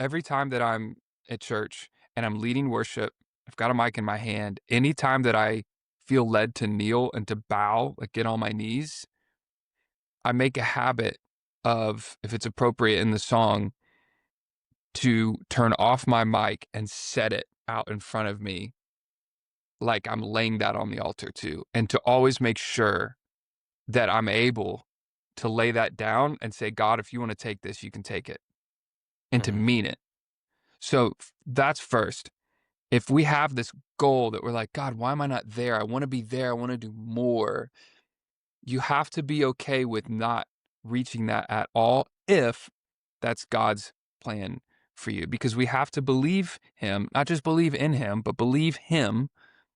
at church and I'm leading worship, I've got a mic in my hand. Anytime that I feel led to kneel and to bow, like get on my knees, I make a habit of, if it's appropriate in the song, to turn off my mic and set it out in front of me like I'm laying that on the altar too. And to always make sure that I'm able to lay that down and say, God, if you want to take this, you can take it, and to mhm, mean it. So that's first. If we have this goal that we're like, God, why am I not there? I want to be there. I want to do more. You have to be okay with not reaching that at all if that's God's plan for you, because we have to believe Him, not just believe in Him, but believe Him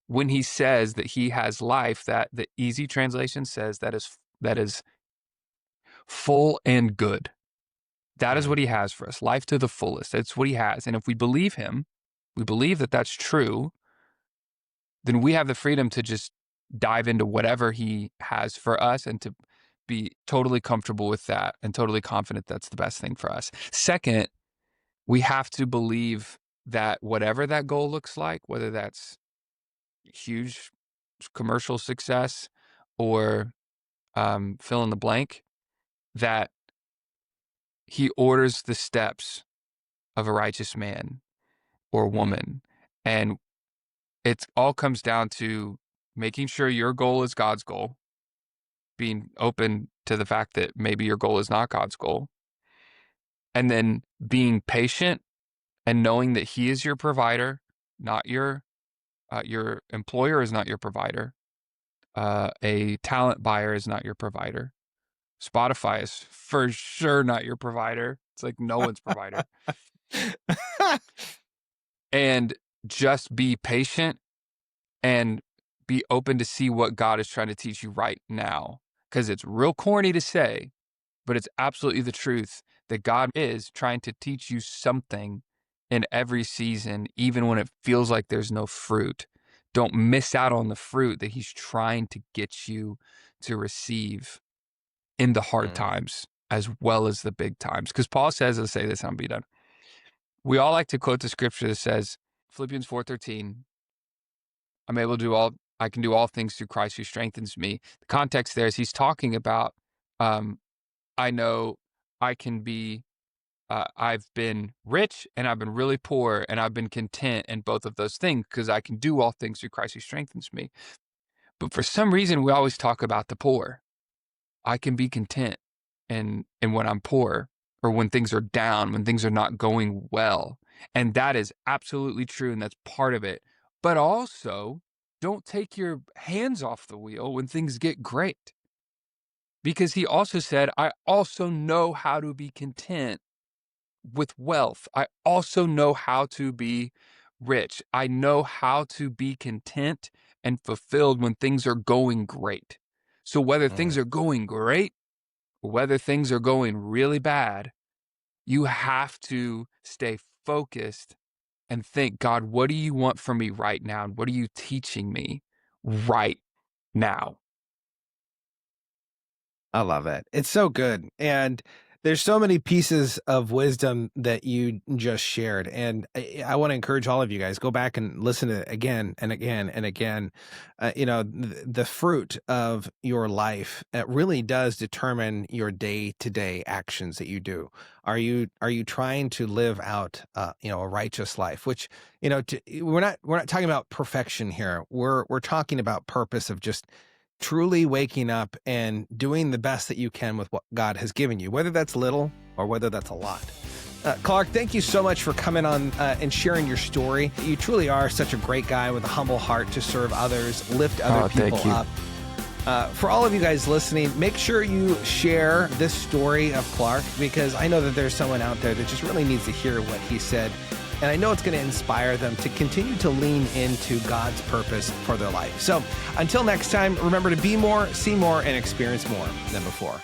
when He says that He has life, that the easy translation says that is full and good. That is mm, what He has for us, life to the fullest. That's what He has. And if we believe Him, we believe that that's true, then we have the freedom to just dive into whatever he has for us and to be totally comfortable with that and totally confident that's the best thing for us. Second, we have to believe that whatever that goal looks like, whether that's huge commercial success or fill in the blank, that he orders the steps of a righteous man or mm. woman. And it all comes down to making sure your goal is God's goal being open to the fact that maybe your goal is not God's goal, and then being patient and knowing that He is your provider, not your employer is not your provider. A talent buyer is not your provider. Spotify is for sure not your provider. It's like no one's provider. And just be patient and be open to see what God is trying to teach you right now. Because it's real corny to say, but it's absolutely the truth that God is trying to teach you something in every season, even when it feels like there's no fruit. Don't miss out on the fruit that He's trying to get you to receive in the hard Mm. times as well as the big times. Because Paul says, I'll say this, and I'll be done. We all like to quote the scripture that says, Philippians 4:13, I can do all things through Christ who strengthens me. The context there is he's talking about, I know I can be, I've been rich and I've been really poor and I've been content in both of those things because I can do all things through Christ who strengthens me. But for some reason, we always talk about the poor. I can be content in when I'm poor or when things are down, when things are not going well. And that is absolutely true. And that's part of it. But also, don't take your hands off the wheel when things get great. Because he also said, I also know how to be content with wealth. I also know how to be rich. I know how to be content and fulfilled when things are going great. So whether Mm. things are going great, whether things are going really bad, you have to stay focused and think, God, what do you want from me right now? And what are you teaching me right now? I love it. It's so good. And there's so many pieces of wisdom that you just shared. And I want to encourage all of you guys, go back and listen to it again and again and again. The fruit of your life really does determine your day-to-day actions that you do. Are you trying to live out a righteous life, which, we're not talking about perfection here. We're talking about purpose of just truly waking up and doing the best that you can with what God has given you, whether that's little or whether that's a lot. Clark, thank you so much for coming on and sharing your story. You truly are such a great guy with a humble heart to serve others, lift other people Thank you. up. For all of you guys listening, make sure you share this story of Clark, because I know that there's someone out there that just really needs to hear what he said. And I know it's going to inspire them to continue to lean into God's purpose for their life. So until next time, remember to be more, see more, and experience more than before.